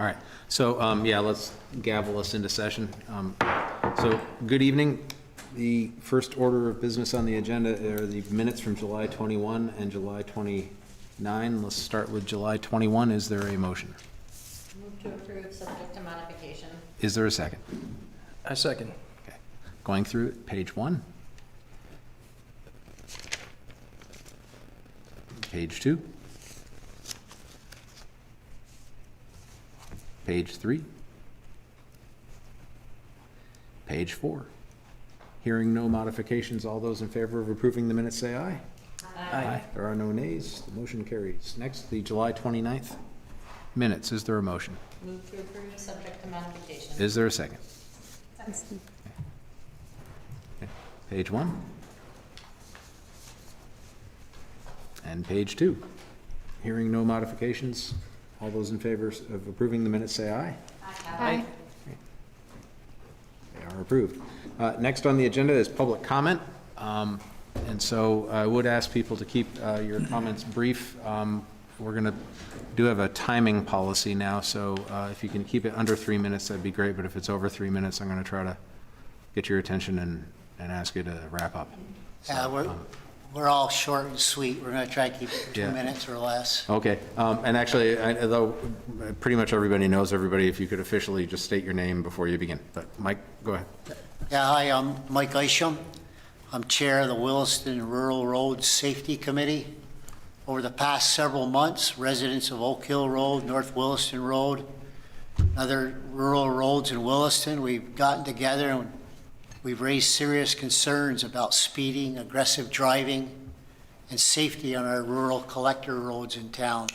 All right, so, yeah, let's gavel us into session. So, good evening. The first order of business on the agenda are the minutes from July 21 and July 29. Let's start with July 21. Is there a motion? Move to approve, subject to modification. Is there a second? I second. Okay. Going through it, page 1. Page 2. Page 3. Page 4. Hearing no modifications, all those in favor of approving the minutes say aye. Aye. There are no nays. The motion carries. Next, the July 29th minutes. Is there a motion? Move to approve, subject to modification. Is there a second? Second. Okay. Page 1. And page 2. Hearing no modifications, all those in favor of approving the minutes say aye. Aye. They are approved. Next on the agenda is public comment. And so I would ask people to keep your comments brief. We're going to have a timing policy now, so if you can keep it under 3 minutes, that'd be great. But if it's over 3 minutes, I'm going to try to get your attention and ask you to wrap up. So, we're all short and sweet. We're going to try to keep it 2 Yeah. minutes or less. Okay, and actually, though pretty much everybody knows everybody, if you could officially just state your name before you begin. But Mike, go ahead. Yeah, hi, I'm Mike Isham. I'm chair of the Williston Rural Road Safety Committee. Over the past several months, residents of Oak Hill Road, North Williston Road, and other rural roads in Williston, we've gotten together and we've raised serious concerns about speeding, aggressive driving, and safety on our rural collector roads in town.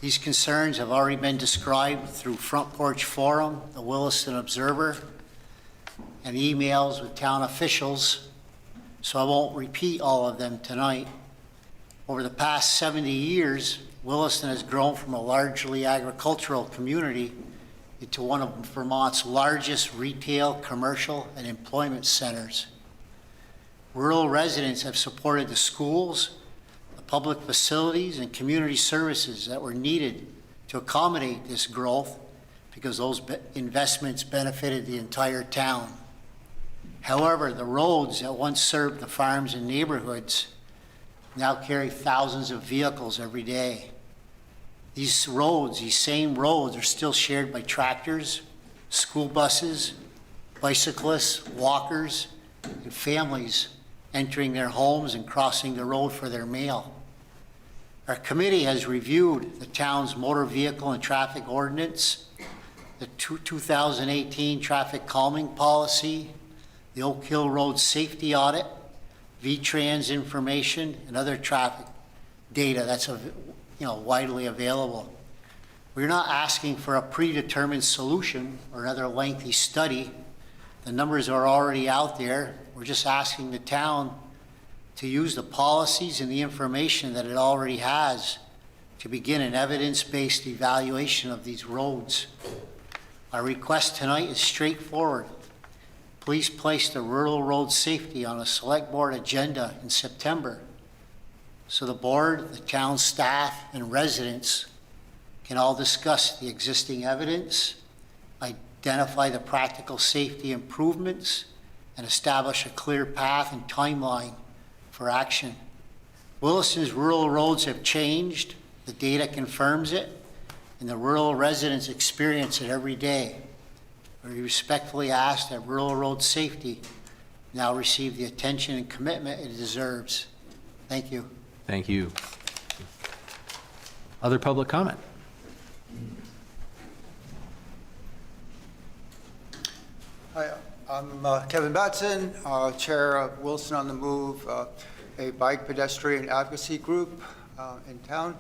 These concerns have already been described through Front Porch Forum, the Williston Observer, and emails with town officials, so I won't repeat all of them tonight. Over the past 70 years, Williston has grown from a largely agricultural community into one of Vermont's largest retail, commercial, and employment centers. Rural residents have supported the schools, the public facilities, and community services that were needed to accommodate this growth because those investments benefited the entire town. However, the roads that once served the farms and neighborhoods now carry thousands of vehicles every day. These roads, these same roads, are still shared by tractors, school buses, bicyclists, walkers, and families entering their homes and crossing the road for their mail. Our committee has reviewed the town's motor vehicle and traffic ordinance, the 2018 traffic calming policy, the Oak Hill Road safety audit, VTrans information, and other traffic data that's widely available. We're not asking for a predetermined solution or another lengthy study. The numbers are already out there. We're just asking the town to use the policies and the information that it already has to begin an evidence-based evaluation of these roads. Our request tonight is straightforward. Please place the rural road safety on a select board agenda in September so the board, the town staff, and residents can all discuss the existing evidence, identify the practical safety improvements, and establish a clear path and timeline for action. Williston's rural roads have changed, the data confirms it, and the rural residents experience it every day. We respectfully ask that rural road safety now receive the attention and commitment it deserves. Thank you. Thank you. Other public comment? Hi, I'm Kevin Batson, Chair of Williston on the Move, a bike pedestrian advocacy group in town,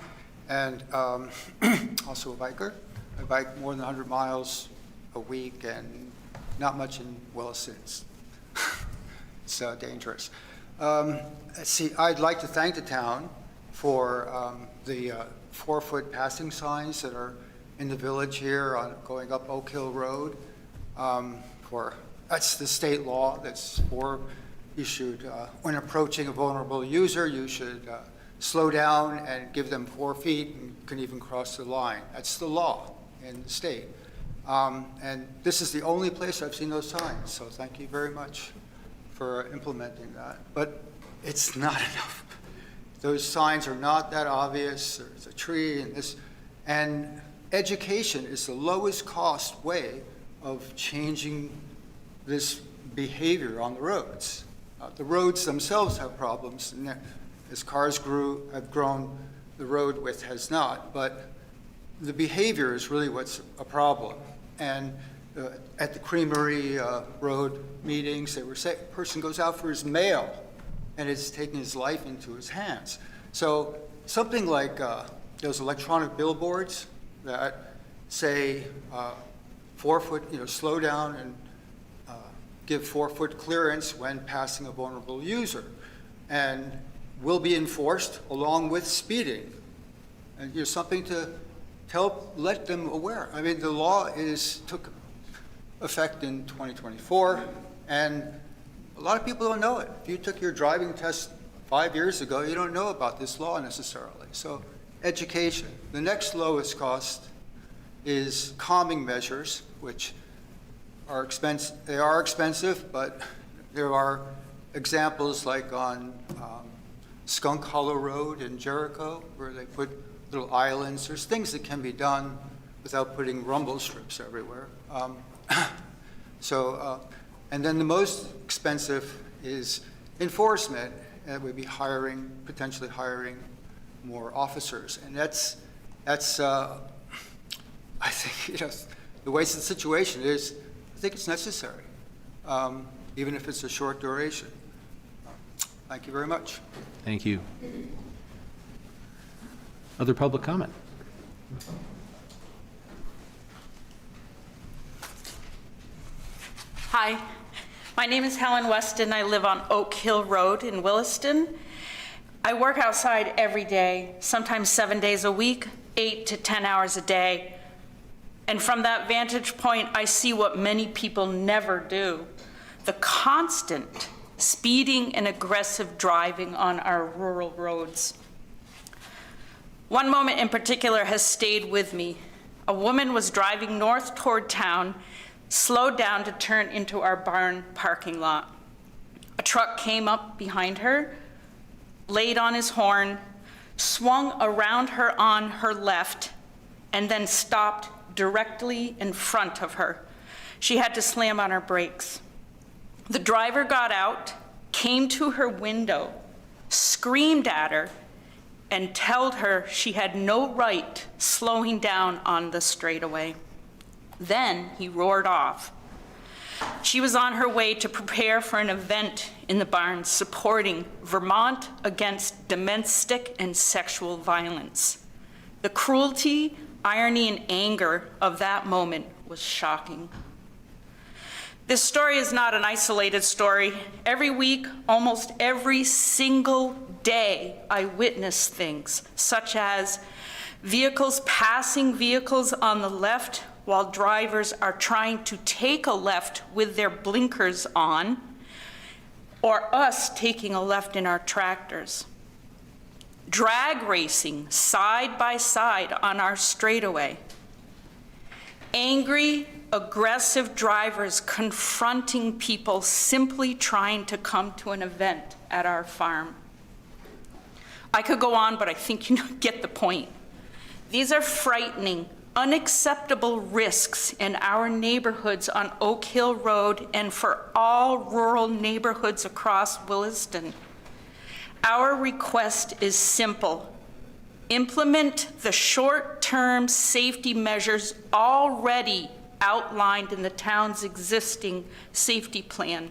and also a biker. I bike more than 100 miles a week and not much in Williston. It's dangerous. Let's see, I'd like to thank the town for the 4-foot passing signs that are in the village here going up Oak Hill Road. That's the state law. That's you should, when approaching a vulnerable user, you should slow down and give them 4 feet and can even cross the line. That's the law. in the state. And this is the only place I've seen those signs, so thank you very much for implementing that. But it's not enough. Those signs are not that obvious. There's a tree and this, and education is the lowest cost way of changing this behavior on the roads. The roads themselves have problems, and as cars have grown, the road width has not, but the behavior is really what's a problem. And at the Creamery Road meetings, they were saying, a person goes out for his mail and is taking his life into his hands. So something like those electronic billboards that say 4 foot, slow down and give 4 foot clearance when passing a vulnerable user, and will be enforced along with speeding. And something to let them aware. I mean, the law took effect in 2024, and a lot of people don't know it. If you took your driving test 5 years ago, you don't know about this law necessarily. So education. The next lowest cost is calming measures, which are expensive. They are expensive, but there are examples like on Skunk Hollow Road in Jericho, where they put little islands. There's things that can be done without putting rumble strips everywhere. And then the most expensive is enforcement, and we'd be potentially hiring more officers. And that's I think, the way the situation is, I think it's necessary, even if it's a short duration. Thank you very much. Thank you. Other public comment? Hi, my name is Helen Weston. I live on Oak Hill Road in Williston. I work outside every day, sometimes 7 days a week, 8 to 10 hours a day. And from that vantage point, I see what many people never do: the constant speeding and aggressive driving on our rural roads. One moment in particular has stayed with me. A woman was driving north toward town, slowed down to turn into our barn parking lot. A truck came up behind her, laid on his horn, swung around her on her left, and then stopped directly in front of her. She had to slam on her brakes. The driver got out, came to her window, screamed at her, and told her she had no right slowing down on the straightaway. Then he roared off. She was on her way to prepare for an event in the barn supporting Vermont against domestic and sexual violence. The cruelty, irony, and anger of that moment was shocking. This story is not an isolated story. Every week, almost every single day, I witness things such as vehicles passing vehicles on the left while drivers are trying to take a left with their blinkers on, or us taking a left in our tractors. Drag racing side by side on our straightaway. Angry, aggressive drivers confronting people simply trying to come to an event at our farm. I could go on, but I think you get the point. These are frightening, unacceptable risks in our neighborhoods on Oak Hill Road and for all rural neighborhoods across Williston. Our request is simple. Implement the short-term safety measures already outlined in the town's existing safety plan.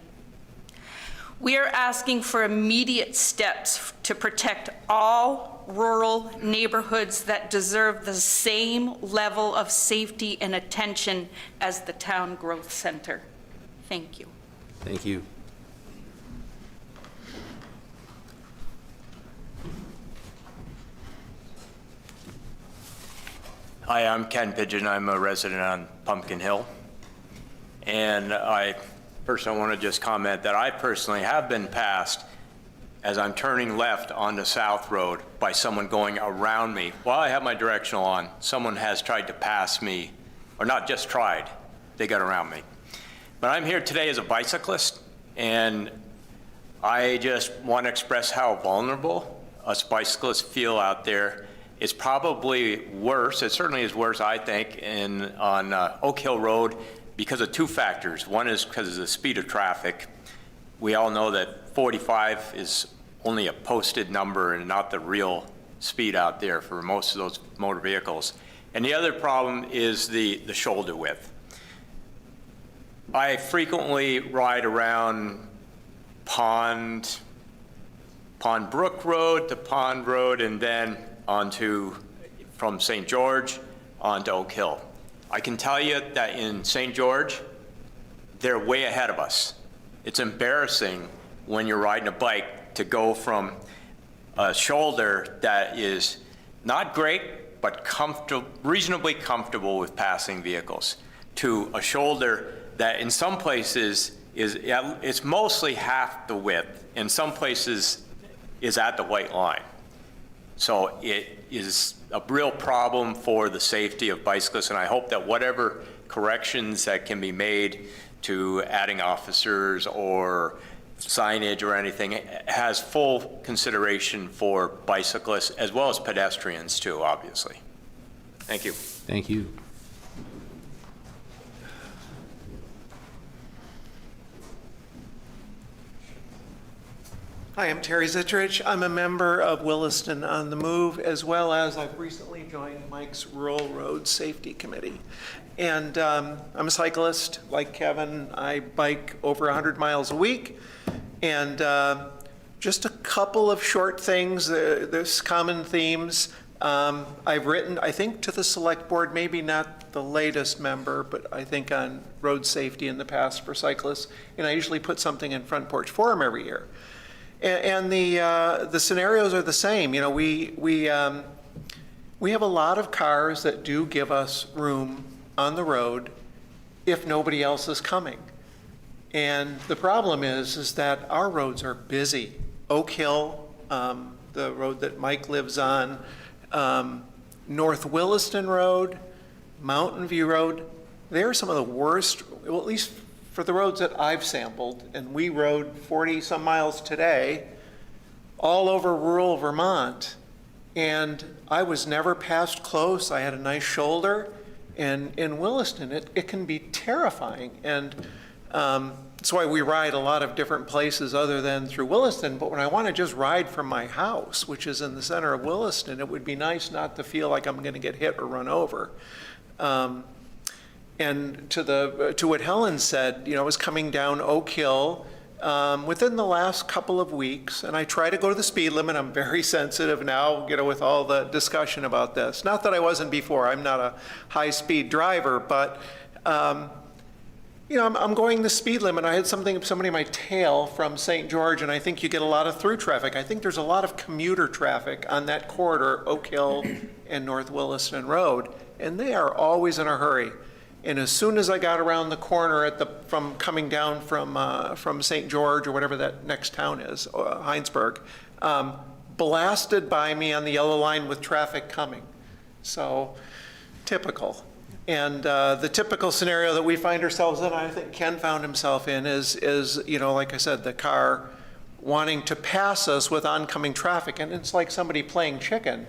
We are asking for immediate steps to protect all rural neighborhoods that deserve the same level of safety and attention as the town growth center. Thank you. Thank you. Hi, I'm Ken Pigeon. I'm a resident on Pumpkin Hill. And I want to just comment that I personally have been passed as I'm turning left onto South Road by someone going around me. While I have my directional on, someone has tried to pass me or not just tried, they got around me. But I'm here today as a bicyclist, and I just want to express how vulnerable us bicyclists feel out there. It's probably worse, it certainly is worse, I think, on Oak Hill Road because of two factors. One is because of the speed of traffic. We all know that 45 is only a posted number and not the real speed out there for most of those motor vehicles. And the other problem is the shoulder width. I frequently ride around Pond Brook Road to Pond Road and then from St. George onto Oak Hill. I can tell you that in St. George, they're way ahead of us. It's embarrassing when you're riding a bike to go from a shoulder that is not great, but reasonably comfortable with passing vehicles, to a shoulder that in some places it's mostly half the width, in some places is at the white line. So it is a real problem for the safety of bicyclists, and I hope that whatever corrections that can be made to adding officers or signage or anything has full consideration for bicyclists as well as pedestrians too, obviously. Thank you. Thank you. Hi, I'm Terry Zitrich. I'm a member of Williston on the Move, as well as I've recently joined Mike's Rural Road Safety Committee. And I'm a cyclist. Like Kevin, I bike over 100 miles a week. And just a couple of short things, there's common themes. I've written, I think, to the select board, maybe not the latest member, but I think on road safety in the past for cyclists. And I usually put something in Front Porch Forum every year. And the scenarios are the same. You know, we have a lot of cars that do give us room on the road if nobody else is coming. And the problem is that our roads are busy. Oak Hill, the road that Mike lives on, North Williston Road, Mountain View Road, they're some of the worst, well, at least for the roads that I've sampled, and we rode 40 some miles today all over rural Vermont, and I was never passed close. I had a nice shoulder, and in Williston it can be terrifying, and that's why we ride a lot of different places other than through Williston. But when I want to just ride from my house, which is in the center of Williston, it would be nice not to feel like I'm going to get hit or run over. And to what Helen said, you know, I was coming down Oak Hill within the last couple of weeks, and I try to go to the speed limit. I'm very sensitive now, you know, with all the discussion about this. Not that I wasn't before. I'm not a high-speed driver, but you know, I'm going the speed limit. I had somebody in my tail from St. George, and I think you get a lot of through traffic. I think there's a lot of commuter traffic on that corridor, Oak Hill and North Williston Road, and they are always in a hurry. And as soon as I got around the corner from coming down from St. George or whatever that next town is, Heinsberg, blasted by me on the yellow line with traffic coming. So typical. And the typical scenario that we find ourselves in, I think Ken found himself in, is you know, like I said, the car wanting to pass us with oncoming traffic, and it's like somebody playing chicken.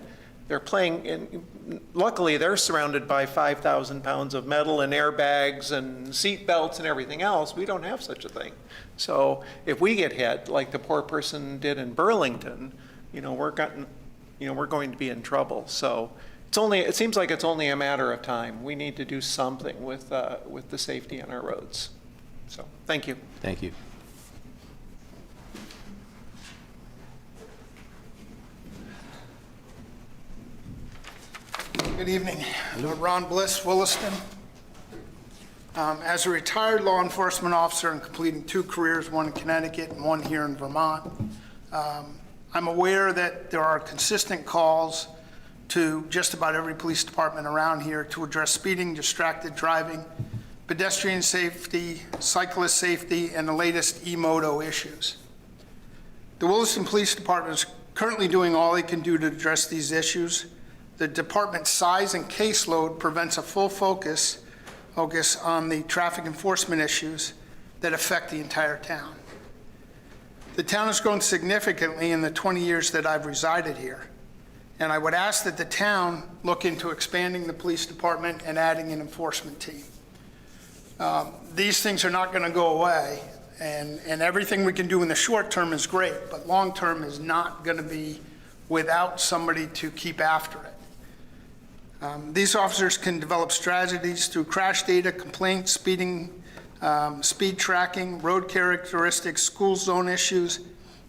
They're playing, and luckily they're surrounded by 5,000 pounds of metal and airbags and seat belts and everything else. We don't have such a thing. So if we get hit, like the poor person did in Burlington, you know, we're going to be in trouble. So it seems like it's only a matter of time. We need to do something with the safety on our roads. So thank you. Thank you. Good evening. Ron Bliss, Williston. As a retired law enforcement officer and completing 2 careers, one in Connecticut and one here in Vermont, I'm aware that there are consistent calls to just about every police department around here to address speeding, distracted driving, pedestrian safety, cyclist safety, and the latest e-moto issues. The Williston Police Department is currently doing all they can do to address these issues. The department's size and caseload prevents a full focus focus on the traffic enforcement issues that affect the entire town. The town has grown significantly in the 20 years that I've resided here, and I would ask that the town look into expanding the police department and adding an enforcement team. These things are not going to go away, and everything we can do in the short term is great, but long term is not going to be without somebody to keep after it. These officers can develop strategies through crash data, complaints, speeding, speed tracking, road characteristics, school zone issues,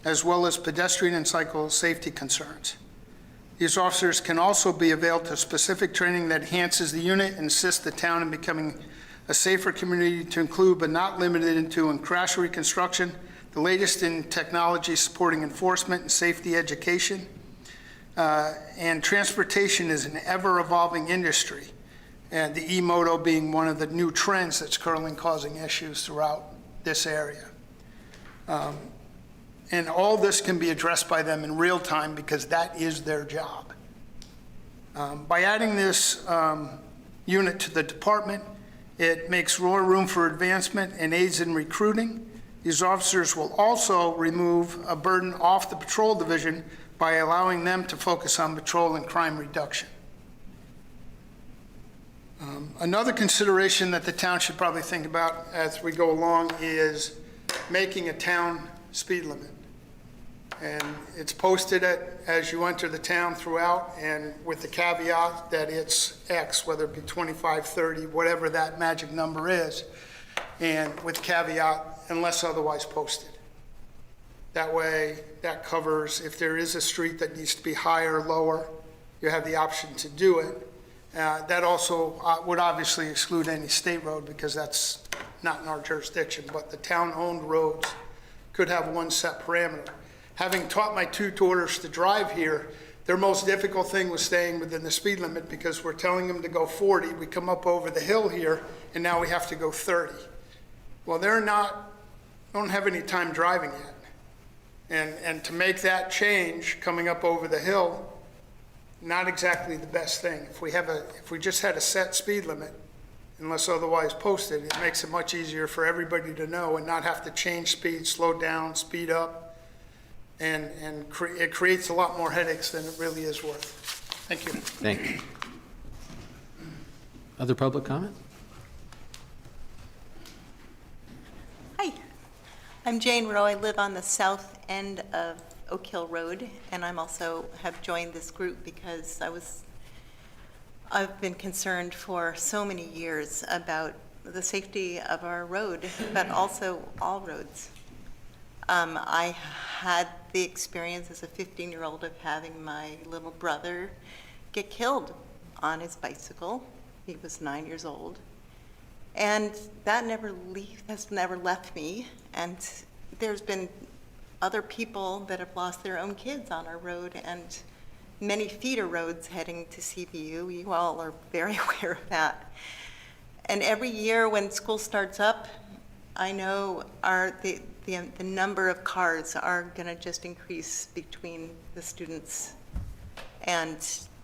as well as pedestrian and cycle safety concerns. These officers can also be availed to specific training that enhances the unit and assists the town in becoming a safer community, to include but not limited to in crash reconstruction, the latest in technology supporting enforcement and safety education. And transportation is an ever-evolving industry, and the e-moto being one of the new trends that's currently causing issues throughout this area. And all this can be addressed by them in real time because that is their job. By adding this unit to the department, it makes more room for advancement and aids in recruiting. These officers will also remove a burden off the patrol division by allowing them to focus on patrol and crime reduction. Another consideration that the town should probably think about as we go along is making a town speed limit. And it's posted as you enter the town throughout, and with the caveat that it's X, whether it be 25, 30, whatever that magic number is, and with caveat unless otherwise posted. That way, that covers if there is a street that needs to be higher or lower, you have the option to do it. That also would obviously exclude any state road because that's not in our jurisdiction, but the town-owned roads could have one set parameter. Having taught my two daughters to drive here, their most difficult thing was staying within the speed limit because we're telling them to go 40. We come up over the hill here, and now we have to go 30. Well, don't have any time driving yet. And to make that change coming up over the hill, not exactly the best thing. If we just had a set speed limit, unless otherwise posted, it makes it much easier for everybody to know and not have to change speed, slow down, speed up. And it creates a lot more headaches than it really is worth. Thank you. Thank you. Other public comment? Hi, I'm Jane Rowe. I live on the south end of Oak Hill Road, and I'm also have joined this group because I've been concerned for so many years about the safety of our road, but also all roads. I had the experience as a 15-year-old of having my little brother get killed on his bicycle. He was 9 years old. And that has never left me. And there's been other people that have lost their own kids on our road, and many feeder roads heading to CVU. You all are very aware of that. And every year when school starts up, I know the number of cars are going to just increase between the students and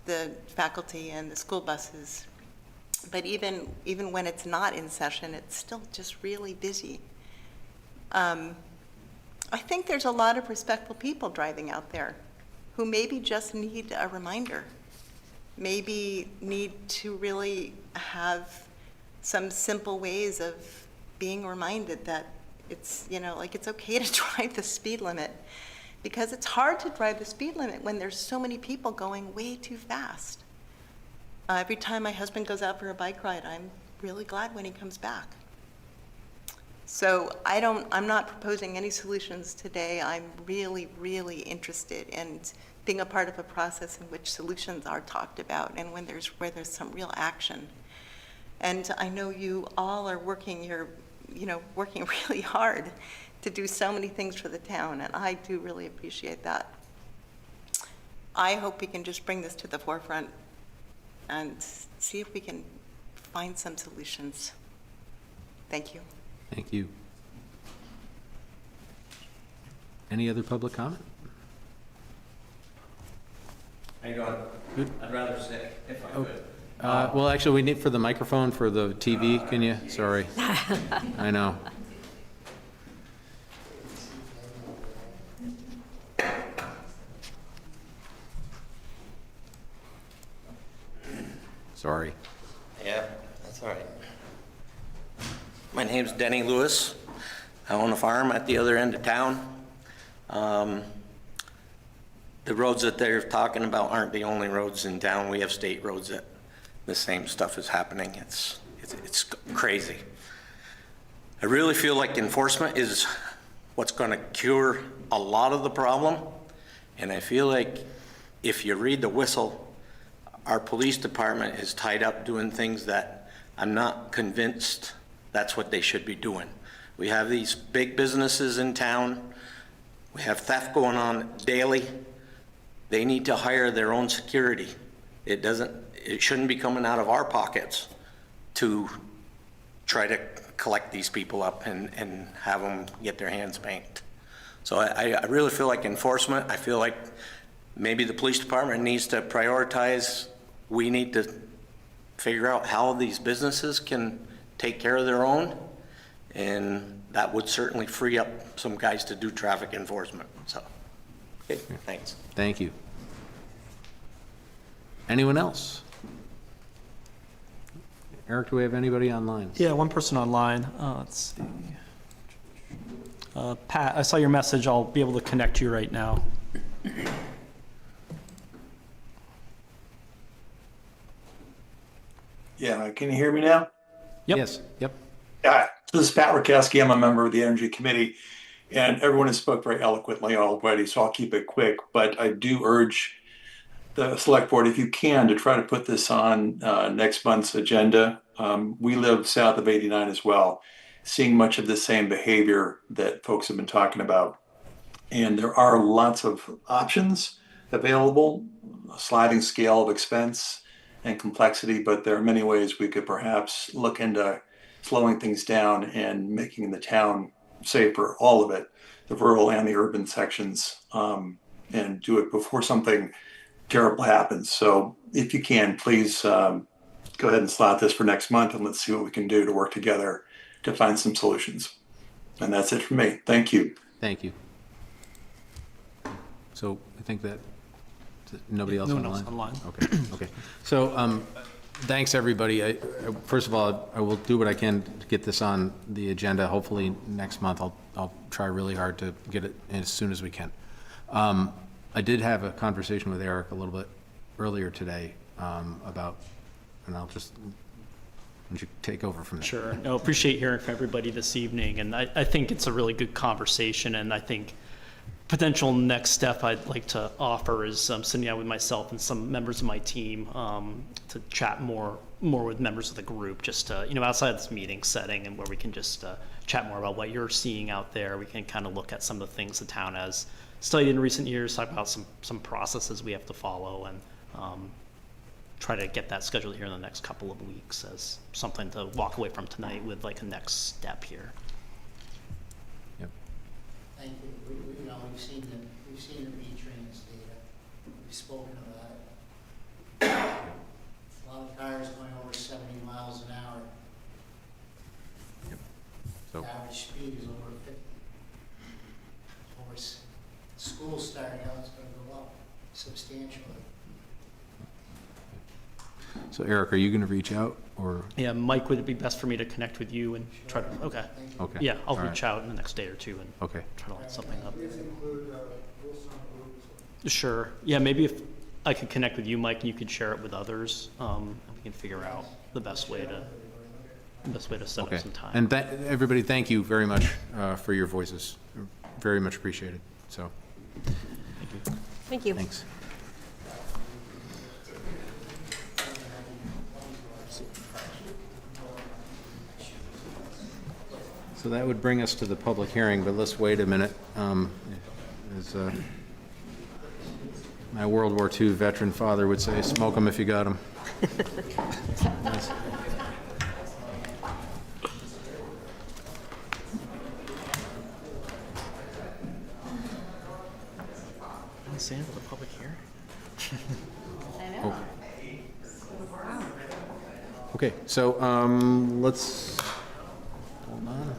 the faculty and the school buses. But even when it's not in session, it's still just really busy. I think there's a lot of respectful people driving out there who maybe just need a reminder, maybe need to really have some simple ways of being reminded that it's, it's okay to drive the speed limit, because it's hard to drive the speed limit when there's so many people going way too fast. Every time my husband goes out for a bike ride, I'm really glad when he comes back. So I'm not proposing any solutions today. I'm really, really interested in being a part of a process in which solutions are talked about and where there's some real action. And I know you all are working working really hard to do so many things for the town, and I do really appreciate that. I hope we can just bring this to the forefront and see if we can find some solutions. Thank you. Thank you. Any other public comment? How you doing? Good. I'd rather say, if I could. Well, actually, we need for the microphone for the TV, can you? Sorry. I know. Sorry. Yeah, that's all right. My name's Denny Lewis. I own a farm at the other end of town. The roads that they're talking about aren't the only roads in town. We have state roads that the same stuff is happening. It's crazy. I really feel like enforcement is what's going to cure a lot of the problem. And I feel like if you read the whistle, our police department is tied up doing things that I'm not convinced that's what they should be doing. We have these big businesses in town. We have theft going on daily. They need to hire their own security. It shouldn't be coming out of our pockets to try to collect these people up and have them get their hands spanked. So I really feel like enforcement, I feel like maybe the police department needs to prioritize. We need to figure out how these businesses can take care of their own, and that would certainly free up some guys to do traffic enforcement. So, okay, thanks. Thank you. Anyone else? Eric, do we have anybody online? Yeah, one person online. Let's see. Pat, I saw your message. I'll be able to connect you right now. Yeah, can you hear me now? Yep. Yes, yep. Yeah, this is Pat Rakowski. I'm a member of the Energy Committee, and everyone has spoke very eloquently already, so I'll keep it quick. But I do urge the Select Board, if you can, to try to put this on next month's agenda. We live south of 89 as well, seeing much of the same behavior that folks have been talking about. And there are lots of options available, a sliding scale of expense and complexity, but there are many ways we could perhaps look into slowing things down and making the town safer, all of it, the rural and the urban sections, and do it before something terrible happens. So if you can, please go ahead and slot this for next month, and let's see what we can do to work together to find some solutions. And that's it for me. Thank you. Thank you. So I think that nobody else No online? one else online. Okay, okay. So thanks, everybody. First of all, I will do what I can to get this on the agenda. Hopefully next month. I'll try really hard to get it in as soon as we can. I did have a conversation with Eric a little bit earlier today about, and I'll just, would you take over from there? Sure. No, appreciate hearing from everybody this evening, and I think it's a really good conversation, and I think potential next step I'd like to offer is sitting down with myself and some members of my team to chat more with members of the group, just to, outside of this meeting setting, and where we can just chat more about what you're seeing out there. We can kind of look at some of the things the town has studied in recent years, talk about some processes we have to follow, and try to get that scheduled here in the next couple of weeks as something to walk away from tonight with like a next step here. Yep. Thank you. We've seen the V-Trains data. We've spoken of that. A lot of cars going over 70 miles an hour. Yep. So. The average speed is over 50. School starting out, it's going to go up substantially. So Eric, are you going to reach out, or? Yeah, Mike, would it be best for me to connect with you and try to, okay. Okay. Yeah, I'll All reach right. out in the next day or two and Okay. try to line something up. Please include Wilson Group. Sure. Yeah, maybe if I could connect with you, Mike, and you could share it with others, and we can figure out the best way to set Okay. up some time. And everybody, thank you very much for your voices. Very much appreciated. So, Thank you. thanks. So that would bring us to the public hearing, but let's wait a minute. As my World War II veteran father would say, smoke 'em if you got 'em. Stand for the public hearing? I know. Okay, so let's, hold on.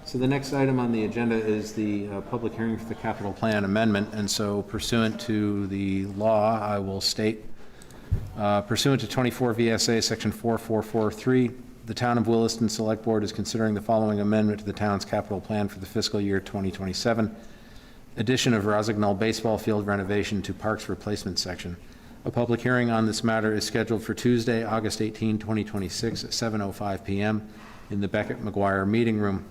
So the next item on the agenda is the public hearing for the capital plan amendment, and so pursuant to the law, I will state, pursuant to 24 VSA Section 4443, the Town of Williston Selectboard is considering the following amendment to the town's capital plan for the fiscal year 2027, addition of Rosignol baseball field renovation to parks replacement section. A public hearing on this matter is scheduled for Tuesday, August 18, 2026 at 7:05 PM in the Beckett McGuire Meeting Room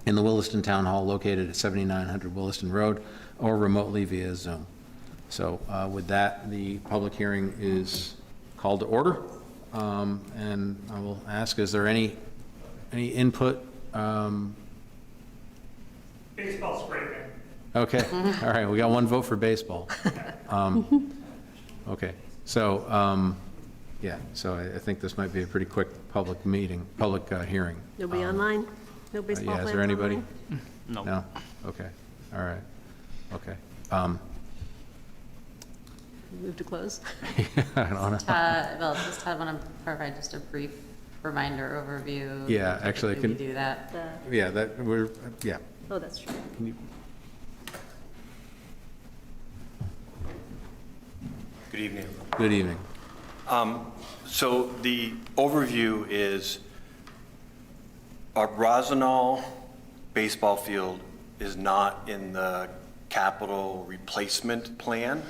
in the Williston Town Hall located at 7900 Williston Road, or remotely via Zoom. So with that, the public hearing is called to order. And I will ask, is there any input? Baseball's great, man. Okay, all right, we got one vote for baseball. Okay, so, yeah, so I think this might be a pretty quick public meeting, public hearing. Nobody online? No baseball Yeah, fans is there anybody? online? No. No? Okay, all right, okay. Move to close? I don't know. Well, just Todd, want to provide just a brief reminder overview? Yeah, actually, I Typically can- we do that. Yeah, that, yeah. Oh, that's true. Can you- Good evening. Good evening. So the overview is our Rosignol baseball field is not in the capital replacement plan,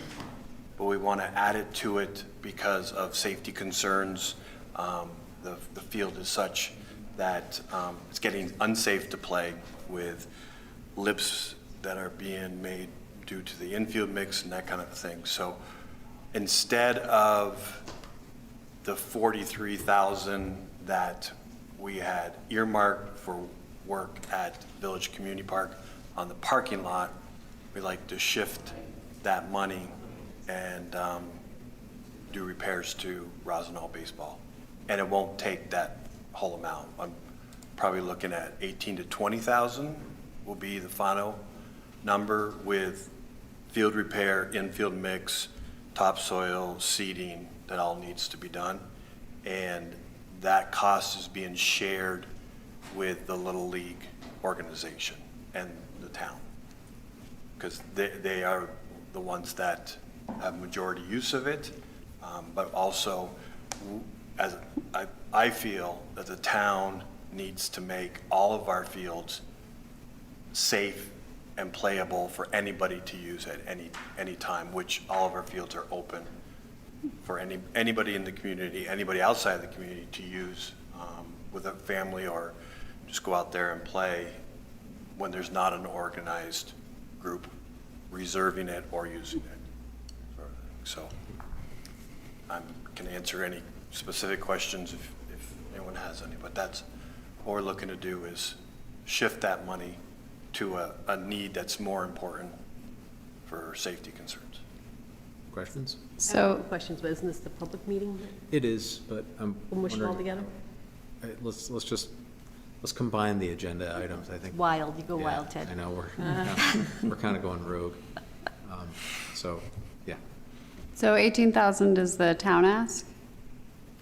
but we want to add it to it because of safety concerns. The field is such that it's getting unsafe to play with lips that are being made due to the infield mix and that kind of thing. So instead of the $43,000 that we had earmarked for work at Village Community Park on the parking lot, we like to shift that money and do repairs to Rosignol baseball. And it won't take that whole amount. I'm probably looking at 18 to 20,000 will be the final number with field repair, infield mix, topsoil, seeding, that all needs to be done. And that cost is being shared with the Little League organization and the town. Because they are the ones that have majority use of it, but also, as I feel that the town needs to make all of our fields safe and playable for anybody to use at any time, which all of our fields are open for anybody in the community, anybody outside of the community to use with a family or just go out there and play when there's not an organized group reserving it or using it. So I can answer any specific questions if anyone has any, but that's what we're looking to do is shift that money to a need that's more important for safety concerns. Questions? So. Questions, but isn't this the public meeting? It is, but I'm We'll mush it all wondering, together? let's combine the agenda items, I think. Wild, you go Yeah, wild, Ted. I know, we're kind of going rogue. So, yeah. So 18,000 does the town ask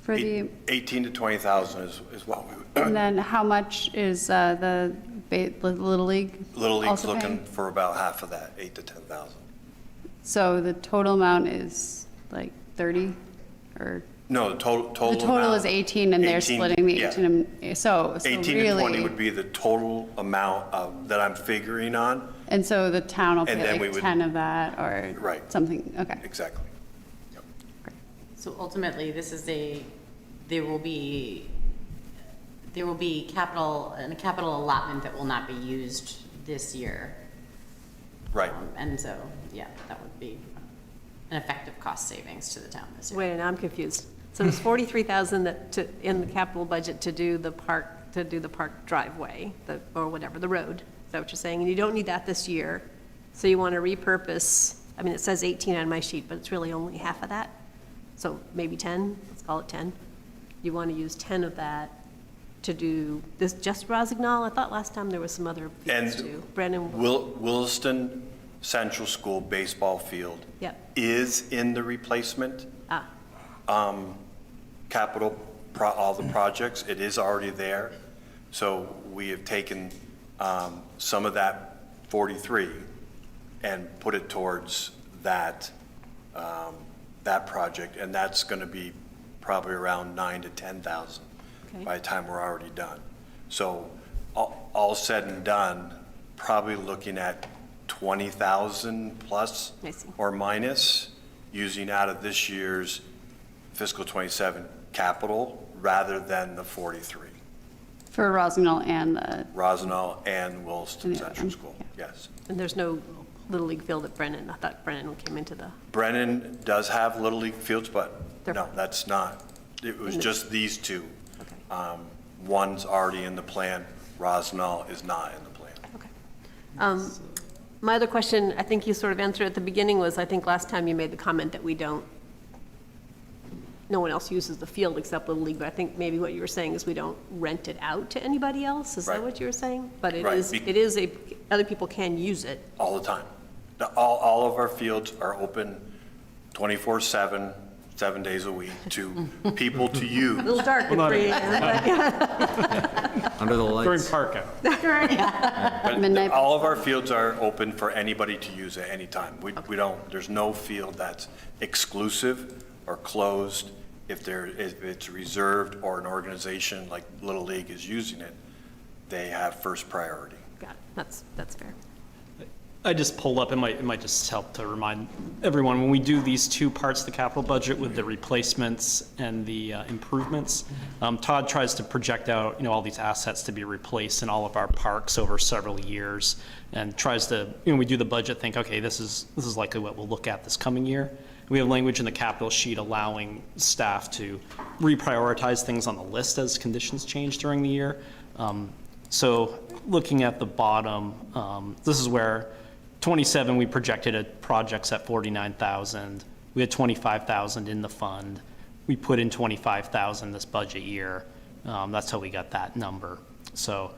for the, 18 to 20,000 is what we would. and then how much is the Little League? Little League's also looking paying? for about half of that, 8 to 10,000. So the total amount is like 30 or? No, the total The total is 18 and they're 18, splitting the yeah. 18, so 18 to really. 20 would be the total amount that I'm figuring on. And so the town will And then pay we like would- 10 of that or Right. something, okay. Exactly. Yep. So ultimately, this is there will be capital allotment that will not be used this year. Right. And so, yeah, that would be an effective cost savings to the town this year. Wait, now I'm confused. So there's 43,000 in the capital budget to do the park driveway, or whatever, the road. Is that what you're saying? And you don't need that this year. So you want to repurpose, I mean, it says 18 on my sheet, but it's really only half of that. So maybe 10, let's call it 10. You want to use 10 of that to do this, just Rosignol? I thought last time there was some other fields And too. Brandon, Williston Central School baseball field Yep. is in the replacement. ah, capital, all the projects. It is already there. So we have taken some of that 43 and put it towards that, that project, and that's going to be probably around 9,000 to 10,000 by the time we're already done. So all said and done, probably looking at 20,000 plus or minus, using out of this year's fiscal 27 capital rather than the 43. For Rossignol and the, Rossignol and Williston Central School, yes. And there's no Little League field at Brennan. I thought Brennan came into the, Brennan does have Little League fields, but no, that's not. It was just these two. One's already in the plan. Rossignol is not in the plan. my other question, I think you sort of answered at the beginning, was I think last time you made the comment that we don't, no one else uses the field except Little League, but I think maybe what you were saying is we don't rent it out to anybody else? Is that what you were saying? But it is other people can use it. All the time. All of our fields are open 24/7, 7 days a week to people to use. A little dark at 3 a.m. Under the lights. During park hours. But all of our fields are open for anybody to use at any time. We don't, there's no field that's exclusive or closed. If it's reserved or an organization like Little League is using it, they have first priority. Got it. That's fair. I just pulled up, it might just help to remind everyone, when we do these two parts of the capital budget with the replacements and the improvements, Todd tries to project out, all these assets to be replaced in all of our parks over several years, and tries to, we do the budget, think, okay, this is likely what we'll look at this coming year. We have language in the capital sheet allowing staff to reprioritize things on the list as conditions change during the year. So looking at the bottom, this is where 27, we projected projects at 49,000. We had 25,000 in the fund. We put in 25,000 this budget year. That's how we got that number. So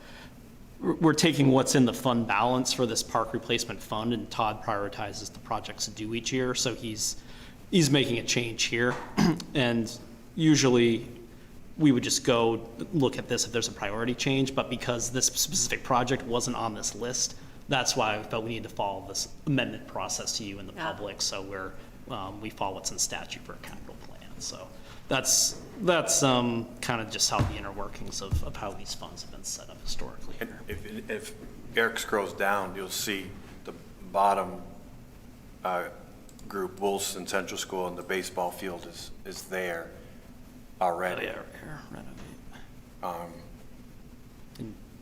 we're taking what's in the fund balance for this park replacement fund, and Todd prioritizes the projects due each year. So he's making a change here. And usually we would just go look at this if there's a priority change, but because this specific project wasn't on this list, that's why I felt we need to follow this amendment process to you and the public, so we follow what's in statute for a capital plan. So that's kind of just how the inner workings of how these funds have been set up historically. And if Eric scrolls down, you'll see the bottom group, Williston Central School, and the baseball field is there already.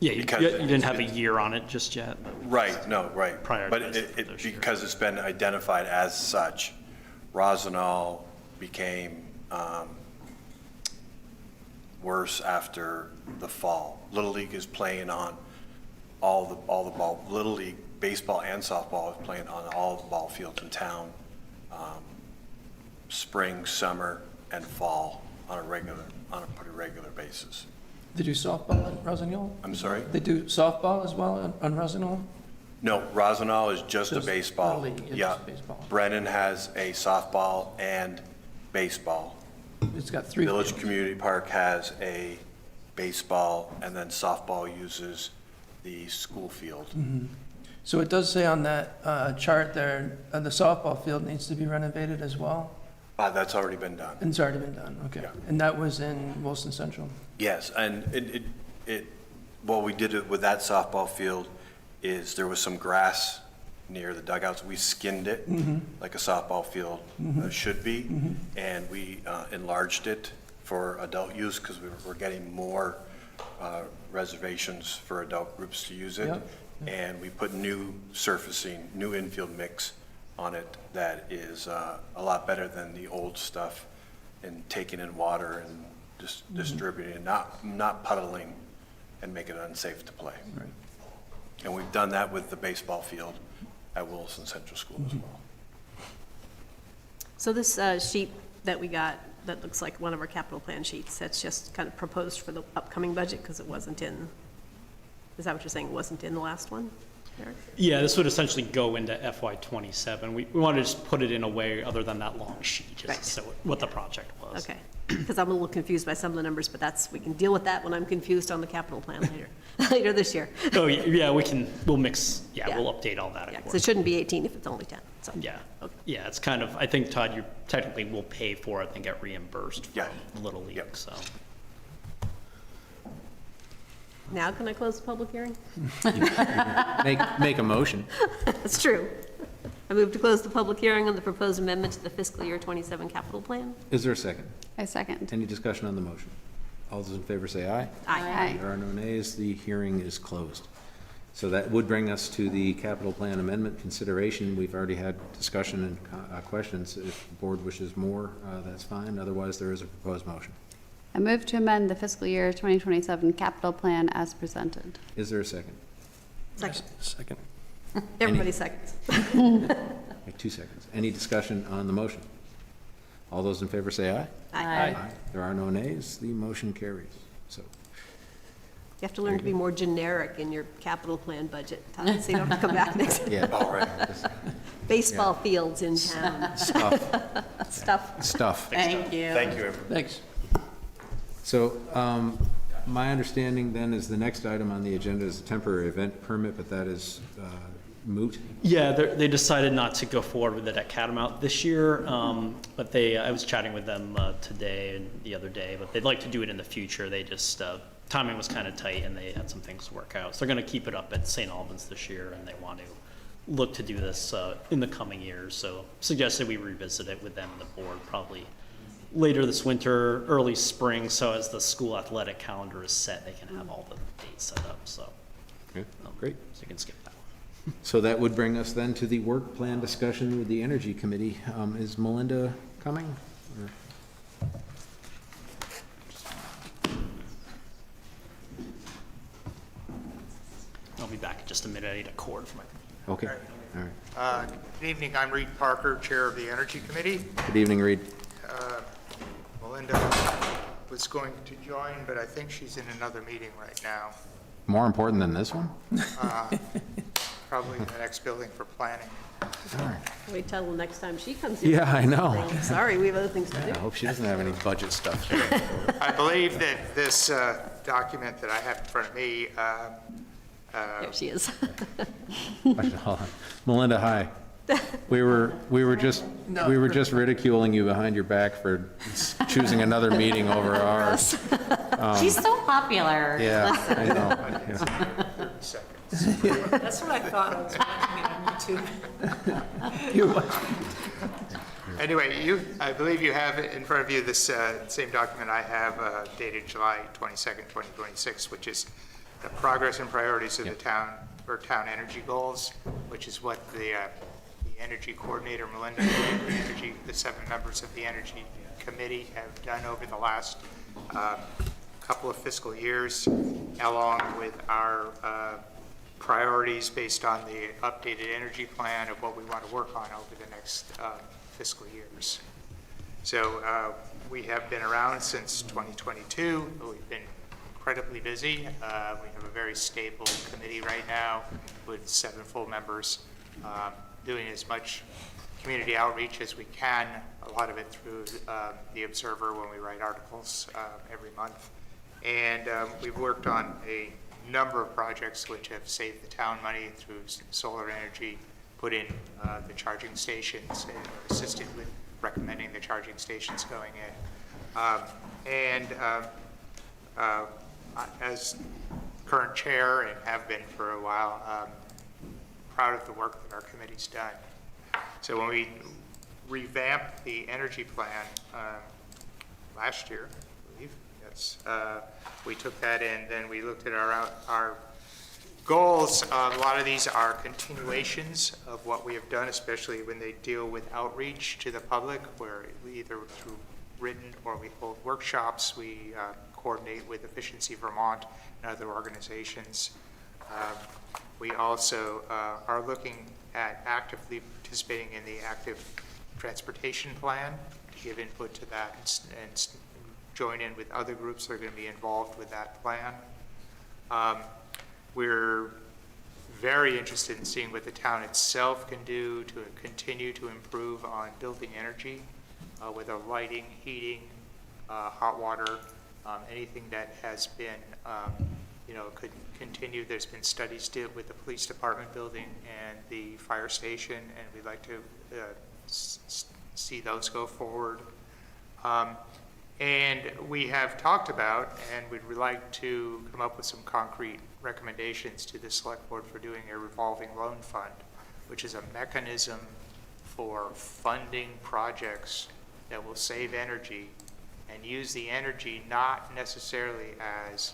Yeah, you didn't have a year on it just yet. Right, but because it's been identified as such, Rossignol became worse after the fall. Little League is playing on all the ball. Little League baseball and softball is playing on all the ball fields in town, spring, summer, and fall on a pretty regular basis. They do softball at Rossignol? I'm sorry? They do softball as well on Rossignol? No, Rossignol is just a baseball. Little League, Yeah. just baseball. Brennan has a softball and baseball. It's got 3 Village fields. Community Park has a baseball, and then softball uses the school field. So it does say on that chart there, the softball field needs to be renovated as well? That's already been done. And it's already been done, okay. Yeah. And that was in Williston Central? Yes, and what we did with that softball field is there was some grass near the dugouts. We skinned it like a softball field should be, and we enlarged it for adult use because we're getting more reservations for adult groups to use it. Yep. And we put new surfacing, new infield mix on it that is a lot better than the old stuff, and taking in water and just distributing it, not puddling and make it unsafe to play. Right. And we've done that with the baseball field at Williston Central School as well. So this sheet that we got, that looks like one of our capital plan sheets, that's just kind of proposed for the upcoming budget because it wasn't in, is that what you're saying, it wasn't in the last one? Eric? Yeah, this would essentially go into FY '27. We want to just put it in a way other than that long sheet, just Right. so what the project was. Okay, because I'm a little confused by some of the numbers, but we can deal with that when I'm confused on the capital plan later this year. Oh, yeah, we'll mix, Yeah. we'll update all that. Yeah, 'cause it shouldn't be 18 if it's only 10, so. Yeah, yeah, it's kind of, I think, Todd, you technically will pay for it and get reimbursed Yeah. from Little League, so. Now can I close the public hearing? Make a motion. That's true. I move to close the public hearing on the proposed amendment to the fiscal year 27 capital plan. Is there a second? I second. Any discussion on the motion? All those in favor say aye. Aye. There are no nays. The hearing is closed. So that would bring us to the capital plan amendment consideration. We've already had discussion and questions. If the board wishes more, that's fine. Otherwise, there is a proposed motion. I move to amend the fiscal year 2027 capital plan as presented. Is there a second? Second. Everybody seconds. Like 2 seconds. Any discussion on the motion? All those in favor say aye. Aye. There are no nays. The motion carries. So, You have to learn to be more generic in your capital plan budget, Todd, so you don't have to come back next. yeah. All right. Baseball fields in town. Stuff. Stuff. Thank you. Thank you, everyone. Thanks. So, my understanding then is the next item on the agenda is a temporary event permit, but that is moot. Yeah, they decided not to go forward with it at Catamount this year, but I was chatting with them today and the other day, but they'd like to do it in the future. They just, timing was kind of tight and they had some things to work out. So they're going to keep it up at St. Albans this year, and they want to look to do this in the coming years. So suggested we revisit it with them and the board probably later this winter, early spring, so as the school athletic calendar is set, they can have all the dates set up, so. Okay, great. So you can skip that one. So that would bring us then to the work plan discussion with the Energy Committee. Is Melinda coming? Or- I'll be back in just a minute. I need a cord for my. Okay, all right. Good evening, I'm Reed Parker, Chair of the Energy Committee. Good evening, Reed. Melinda was going to join, but I think she's in another meeting right now, More important than this one? probably in the next building for planning. Wait till the next time she comes in. Yeah, I know. Sorry, we have other things to I do. hope she doesn't have any budget stuff. I believe that this document that I have in front of me, There she is. Hold on. Melinda, hi. We were just ridiculing you behind your back for choosing another meeting over ours. She's so popular. Yeah, I know. Yeah. 30 seconds. That's what I thought. I was watching it on YouTube. Anyway, I believe you have in front of you this same document I have dated July 22nd, 2026, which is the progress and priorities of the town, or town energy goals, which is what the energy coordinator, Melinda, and the 7 members of the energy committee have done over the last couple of fiscal years, along with our priorities based on the updated energy plan of what we want to work on over the next fiscal years. So we have been around since 2022. We've been incredibly busy. We have a very stable committee right now with 7 full members, doing as much community outreach as we can, a lot of it through the Observer when we write articles every month. And we've worked on a number of projects which have saved the town money through solar energy, put in the charging stations, and assisted with recommending the charging stations going in. As current chair and have been for a while, proud of the work that our committee's done. So when we revamped the energy plan last year, I believe, yes, we took that in, then we looked at our goals. A lot of these are continuations of what we have done, especially when they deal with outreach to the public, where we either through written or we hold workshops, we coordinate with Efficiency Vermont and other organizations. We also are looking at actively participating in the active transportation plan to give input to that and join in with other groups that are going to be involved with that plan. We're very interested in seeing what the town itself can do to continue to improve on building energy, whether lighting, heating, hot water, anything that has been, could continue. There's been studies did with the police department building and the fire station, and we'd like to see those go forward. And we have talked about, and we'd like to come up with some concrete recommendations to the select board for doing a revolving loan fund, which is a mechanism for funding projects that will save energy and use the energy not necessarily as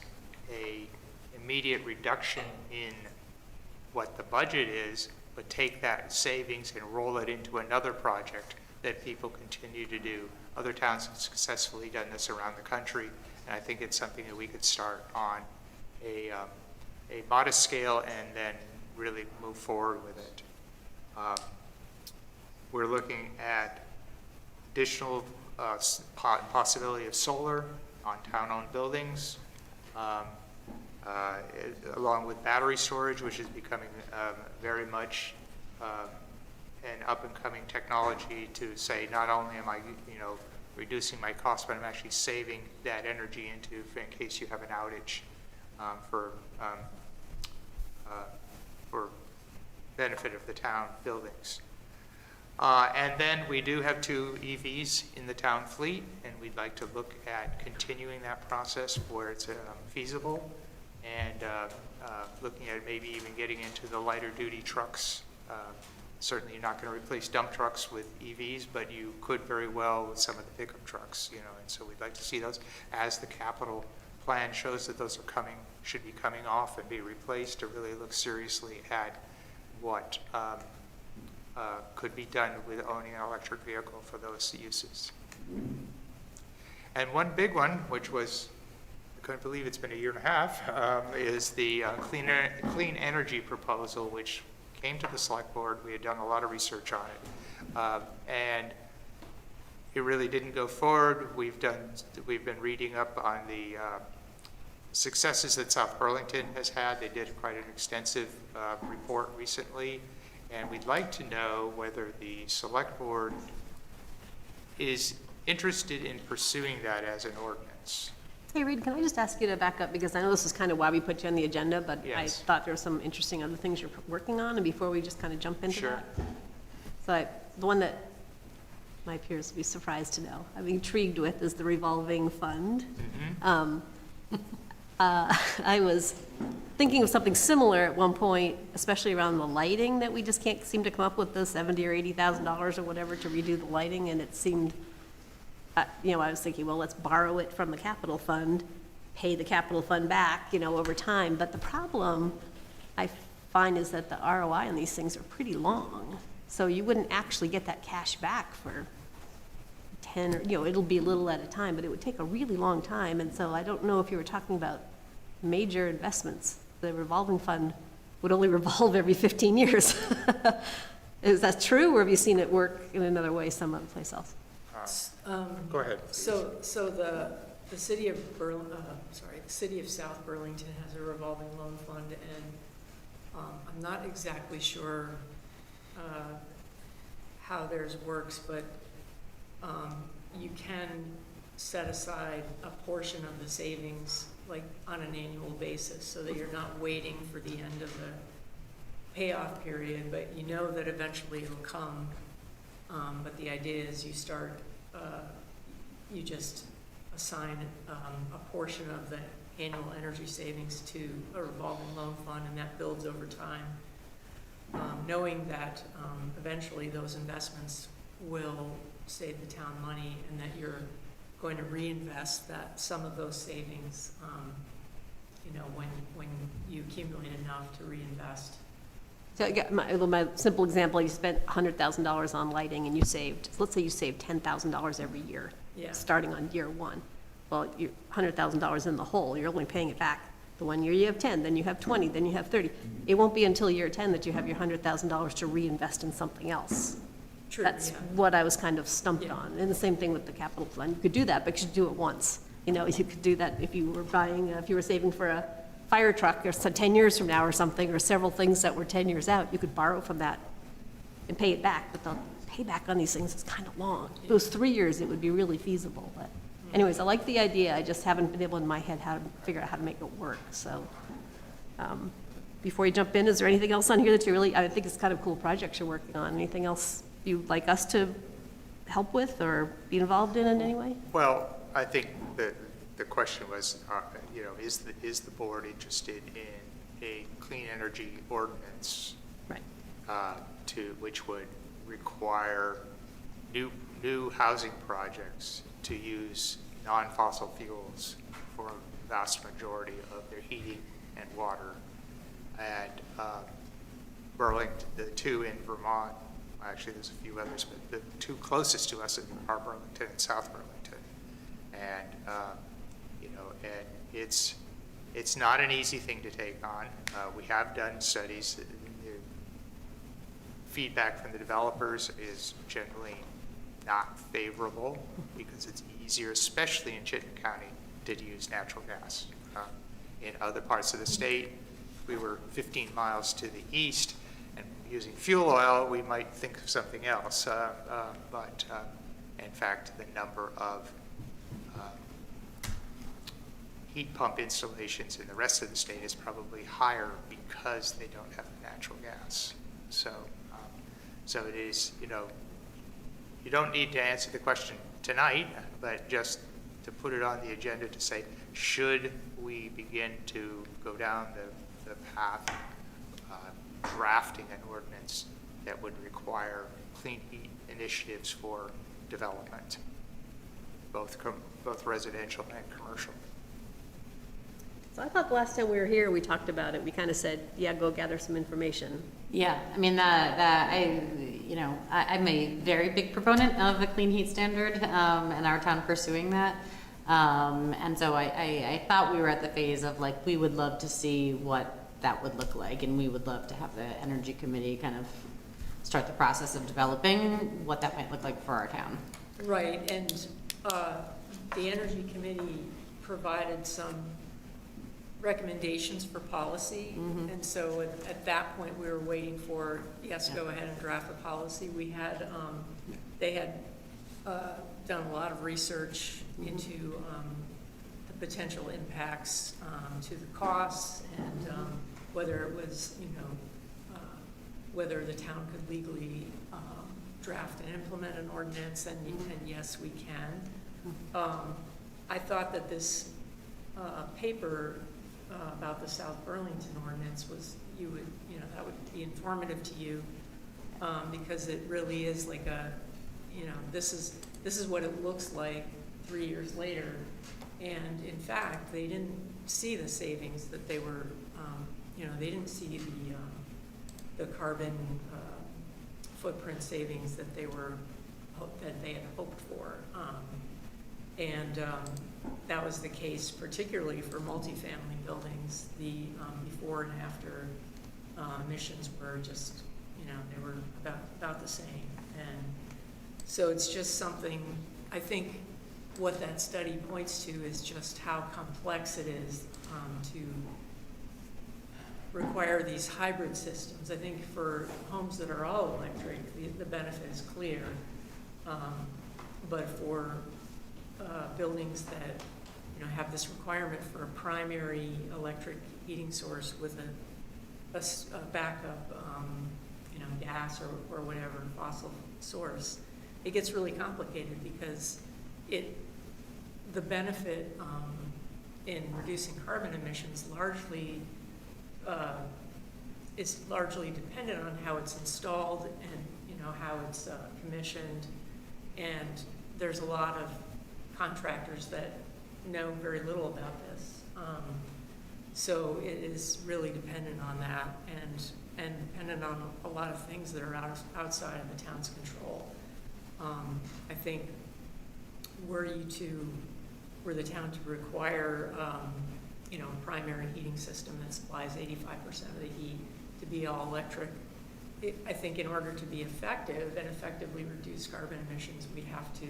a immediate reduction in what the budget is, but take that savings and roll it into another project that people continue to do. Other towns have successfully done this around the country, and I think it's something that we could start on a modest scale and then really move forward with it. We're looking at additional possibility of solar on town-owned buildings, along with battery storage, which is becoming very much an up-and-coming technology to say, not only am I, reducing my cost, but I'm actually saving that energy in case you have an outage for benefit of the town buildings. And then we do have 2 EVs in the town fleet, and we'd like to look at continuing that process where it's feasible, and looking at maybe even getting into the lighter duty trucks. Certainly you're not going to replace dump trucks with EVs, but you could very well with some of the pickup trucks, and so we'd like to see those as the capital plan shows that those are should be coming off and be replaced, to really look seriously at what could be done with owning an electric vehicle for those uses. And one big one, which was, I couldn't believe it's been 1.5 years, is the clean energy proposal, which came to the select board. We had done a lot of research on it, and it really didn't go forward. We've been reading up on the successes that South Burlington has had. They did quite an extensive report recently, and we'd like to know whether the select board is interested in pursuing that as an ordinance. Hey, Reed, can I just ask you to back up, because I know this is kind of why we put you on the agenda, but Yes. I thought there were some interesting other things you're working on, and before we just kind of jump into Sure. that. So the one that my peers would be surprised to know, I'm intrigued with, is the revolving fund. I was thinking of something similar at one point, especially around the lighting, that we just can't seem to come up with the $70,000 or $80,000 or whatever to redo the lighting, and it seemed, I was thinking, well, let's borrow it from the capital fund, pay the capital fund back, over time. But the problem I find is that the ROI on these things are pretty long. So you wouldn't actually get that cash back for 10 or, it'll be a little at a time, but it would take a really long time. And so I don't know if you were talking about major investments. The revolving fund would only revolve every 15 years. Is that true, or have you seen it work in another way some other place else? Go ahead. So the city of the city of South Burlington has a revolving loan fund, and I'm not exactly sure how theirs works, but you can set aside a portion of the savings, like on an annual basis, so that you're not waiting for the end of the payoff period, but you know that eventually it'll come. But the idea is you just assign a portion of the annual energy savings to a revolving loan fund, and that builds over time, knowing that eventually those investments will save the town money, and that you're going to reinvest some of those savings, when you accumulate enough to reinvest. So again, my simple example, you spent $100,000 on lighting, and let's say you saved $10,000 every year, starting on year one. Well, you're $100,000 in the hole, you're only paying it back. The one year you have 10, then you have 20, then you have 30. It won't be until year 10 that you have your $100,000 to reinvest in something else. True, That's what I was kind of stumped on. And the same thing with the capital fund. You could do that, but you should do it once. You could do that if you were saving for fire truck, or 10 years from now or something, or several things that were 10 years out, you could borrow from that and pay it back, but the payback on these things is kind of long. If it was 3 years, it would be really feasible, but anyways, I like the idea, I just haven't been able in my head how to figure out how to make it work, so. Before you jump in, is there anything else on here that you really, I think it's kind of cool projects you're working on, anything else you'd like us to help with or be involved in any way? Well, I think the question was, you know, is the board interested in a clean energy ordinance? Right. Which would require new housing projects to use non-fossil fuels for a vast majority of their heating and water. And Burlington, the two in Vermont, actually there's a few others, but the two closest to us are Burlington and South Burlington. And, you know, and it's not an easy thing to take on. We have done studies. The feedback from the developers is generally not favorable because it's easier, especially in Chittenden County, to use natural gas. In other parts of the state, we were 15 miles to the east, and using fuel oil, we might think of something else. But in fact, the number of heat pump installations in the rest of the state is probably higher because they don't have natural gas. So, so it is, you know, you don't need to answer the question tonight, but just to put it on the agenda to say, should we begin to go down the path of drafting an ordinance that would require clean heat initiatives for development, both residential and commercial? So I thought the last time we were here, we talked about it, we kind of said, yeah, go gather some information. Yeah, I mean, I'm a very big proponent of a clean heat standard, and our town pursuing that. And so I thought we were at the phase of like, we would love to see what that would look like, and we would love to have the Energy Committee kind of start the process of developing what that might look like for our town. Right, and the Energy Committee provided some recommendations for policy, and so at that point, we were waiting for, yes, go ahead and draft the policy. We had, they had done a lot of research into the potential impacts to the costs and whether it was, you know, whether the town could legally draft and implement an ordinance, and yes, we can. I thought that this paper about the South Burlington ordinance was, that would be informative to you, because it really is like a, this is what it looks like 3 years later. And in fact, they didn't see the savings that they were, they didn't see the carbon footprint savings that they had hoped for. That was the case particularly for multifamily buildings. The before and after emissions were just, they were about the same. And so it's just something, I think what that study points to is just how complex it is to require these hybrid systems. I think for homes that are all electric, the benefit is clear. But for buildings that have this requirement for a primary electric heating source with a backup gas or whatever fossil source, it gets really complicated because the benefit in reducing carbon emissions is largely dependent on how it's installed and how it's commissioned, and there's a lot of contractors that know very little about this. So it is really dependent on that and dependent on a lot of things that are outside of the town's control. I think were the town to require a primary heating system that supplies 85% of the heat to be all electric, I think in order to be effective and effectively reduce carbon emissions, we'd have to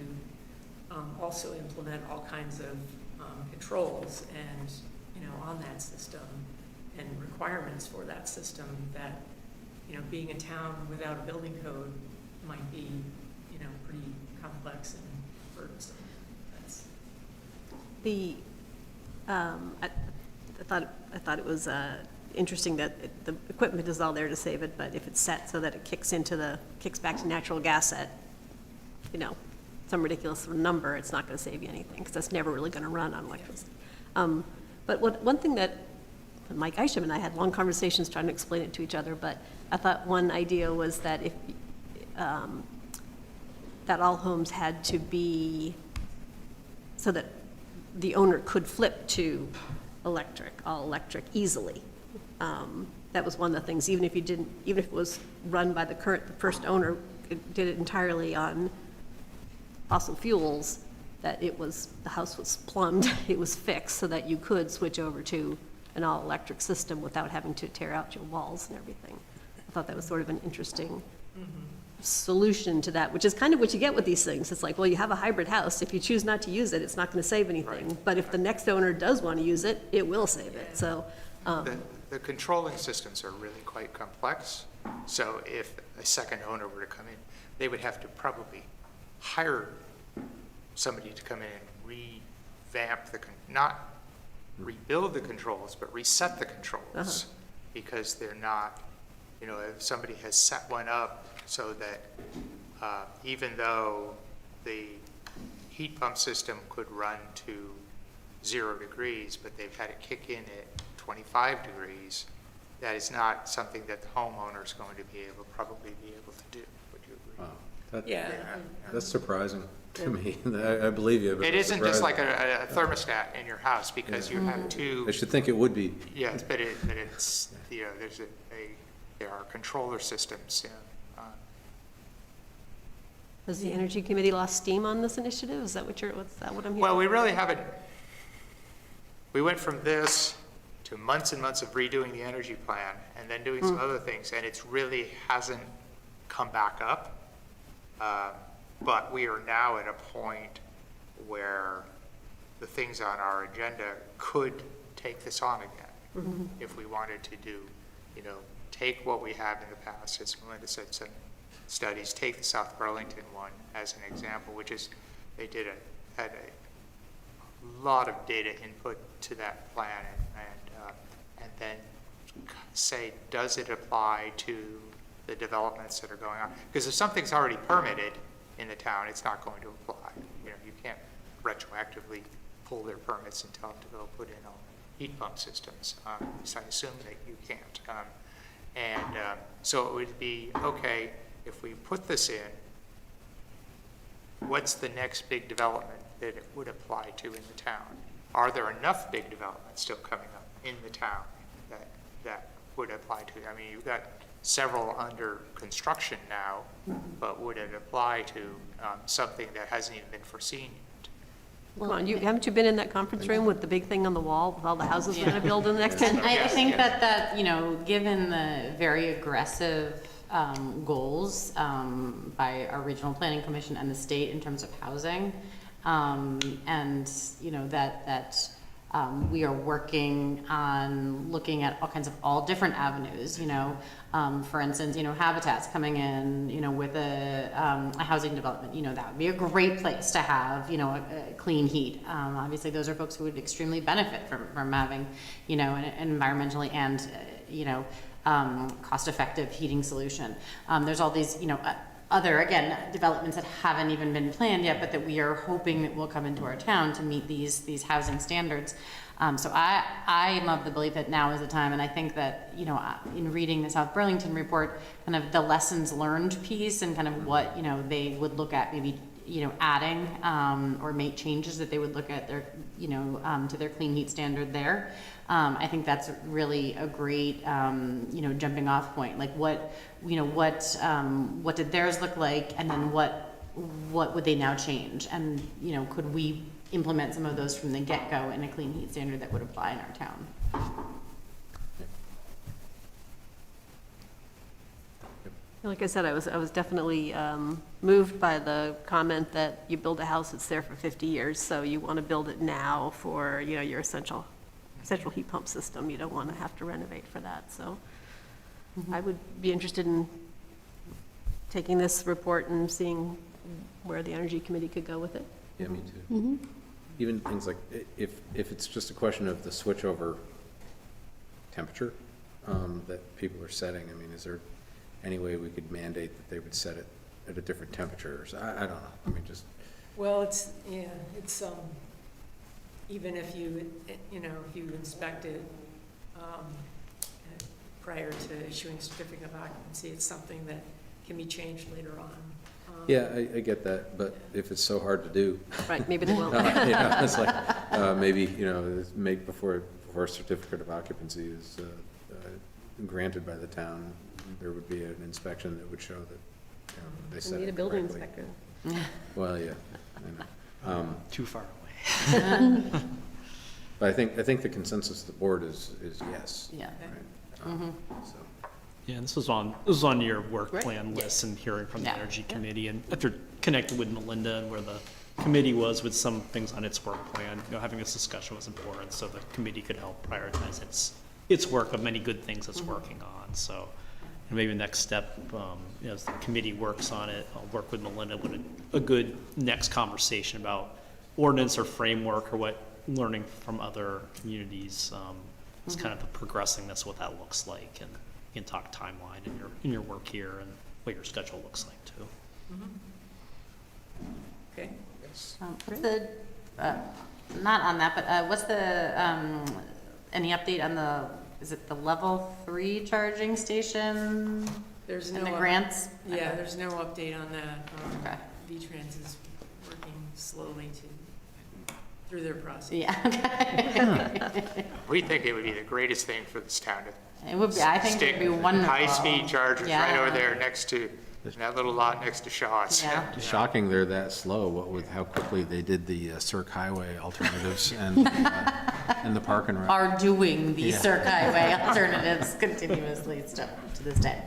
also implement all kinds of controls and on that system and requirements for that system that, being a town without a building code might be, pretty complex and burdensome. That's I thought it was interesting that the equipment is all there to save it, but if it's set so that it kicks back to natural gas at, some ridiculous number, it's not going to save you anything, because that's never really going to run on electricity. But one thing that Mike Isham and I had long conversations trying to explain it to each other, but I thought one idea was that if that all homes had to be so that the owner could flip to all electric easily. That was one of the things, even if it was run by the first owner, did it entirely on fossil fuels, that the house was plumbed, it was fixed so that you could switch over to an all-electric system without having to tear out your walls and everything. I thought that was sort of an interesting solution to that, which is kind of what you get with these things. It's like, well, you have a hybrid house. If you choose not to use it, it's not going to save anything. Right. But if the next owner does want to use it, it will save it. So the controlling systems are really quite complex. So if a second owner were to come in, they would have to probably hire somebody to come in and revamp not rebuild the controls, but reset the controls, because they're not, if somebody has set one up so that even though the heat pump system could run to 0 degrees, but they've had it kick in at 25 degrees, that is not something that the homeowner is going to probably be able to do. Would you agree? Wow. That's surprising to me. I believe you. But it isn't just like a thermostat in your house, because you have two. I should think it would be. Yes, but it's there are controller systems. Has the Energy Committee lost steam on this initiative? Is that what I'm hearing? Well, we really haven't. We went from this to months and months of redoing the energy plan and then doing some other things, and it really hasn't come back up. But we are now at a point where the things on our agenda could take this on again. If we wanted to do, take what we have in the past, as Melinda said, some studies, take the South Burlington one as an example, which is they had a lot of data input to that plan, and then say, does it apply to the developments that are going on? Because if something's already permitted in the town, it's not going to apply. You can't retroactively pull their permits and tell them to go put in all heat pump systems. So I assume that you can't. So it would be, okay, if we put this in, what's the next big development that it would apply to in the town? Are there enough big developments still coming up in the town that would apply to it? I mean, you've got several under construction now, but would it apply to something that hasn't even been foreseen yet? Come on, haven't you been in that conference room with the big thing on the wall with all the houses we're going to build in the next 10 years? I think that given the very aggressive goals by our regional planning commission and the state in terms of housing, and that we are working on looking at all different avenues. For instance, Habitat's coming in, with a housing development. That would be a great place to have, a clean heat. Obviously, those are folks who would extremely benefit from having, an environmentally and cost-effective heating solution. There's all these, other, again, developments that haven't even been planned yet, but that we are hoping that will come into our town to meet these housing standards. So I am of the belief that now is the time, and I think that, in reading the South Burlington report, kind of the lessons learned piece and kind of what, they would look at maybe, adding or make changes that they would look at their, to their clean heat standard there. I think that's really a great, jumping off point. Like what did theirs look like, and then what would they now change? And, could we implement some of those from the get-go in a clean heat standard that would apply in our town? Like I said, I was definitely moved by the comment that you build a house that's there for 50 years, so you want to build it now for, your essential central heat pump system. You don't want to have to renovate for that, so I would be interested in taking this report and seeing where the Energy Committee could go with it. Yeah, me too. Even things like, if it's just a question of the switchover temperature that people are setting, I mean, is there any way we could mandate that they would set it at a different temperature? Or I don't know, I mean, just. Well, it's, even if you, if you inspect it prior to issuing certificate of occupancy, it's something that can be changed later on. Yeah, I get that, but if it's so hard to do. Right, maybe they won't. Yeah, it's like, maybe, make before a certificate of occupancy is granted by the town, there would be an inspection that would show that, they set it correctly. We need a building inspector. Well, yeah, I know. Too far away. But I think the consensus of the board is yes. Yeah. Right? So. Yeah, and this was on your work Right. plan list and hearing from the Yeah. Energy Committee, and after connecting with Melinda and where the committee was with some things on its work plan, having this discussion was important, so the committee could help prioritize its work of many good things it's working on. So maybe the next step, as the committee works on it, I'll work with Melinda with a good next conversation about ordinance or framework or what learning from other communities is kind of progressing this, what that looks like, and you can talk timeline in your work here and what your schedule looks like too. Okay. What's the, not on that, but what's the, any update on is it the level 3 charging station? There's and no the grants? Yeah, there's no update on that. Okay. V-Trans is working slowly through their process. Yeah. We think it would be the greatest thing for this town to It would be, I think it would be wonderful. high-speed chargers Yeah. right over there next to, in that little lot next to Shaw's. Yeah. It's shocking they're that slow, how quickly they did the Cirque Highway alternatives and the park and ride. Are doing the Yeah. Cirque Highway alternatives continuously still to this day.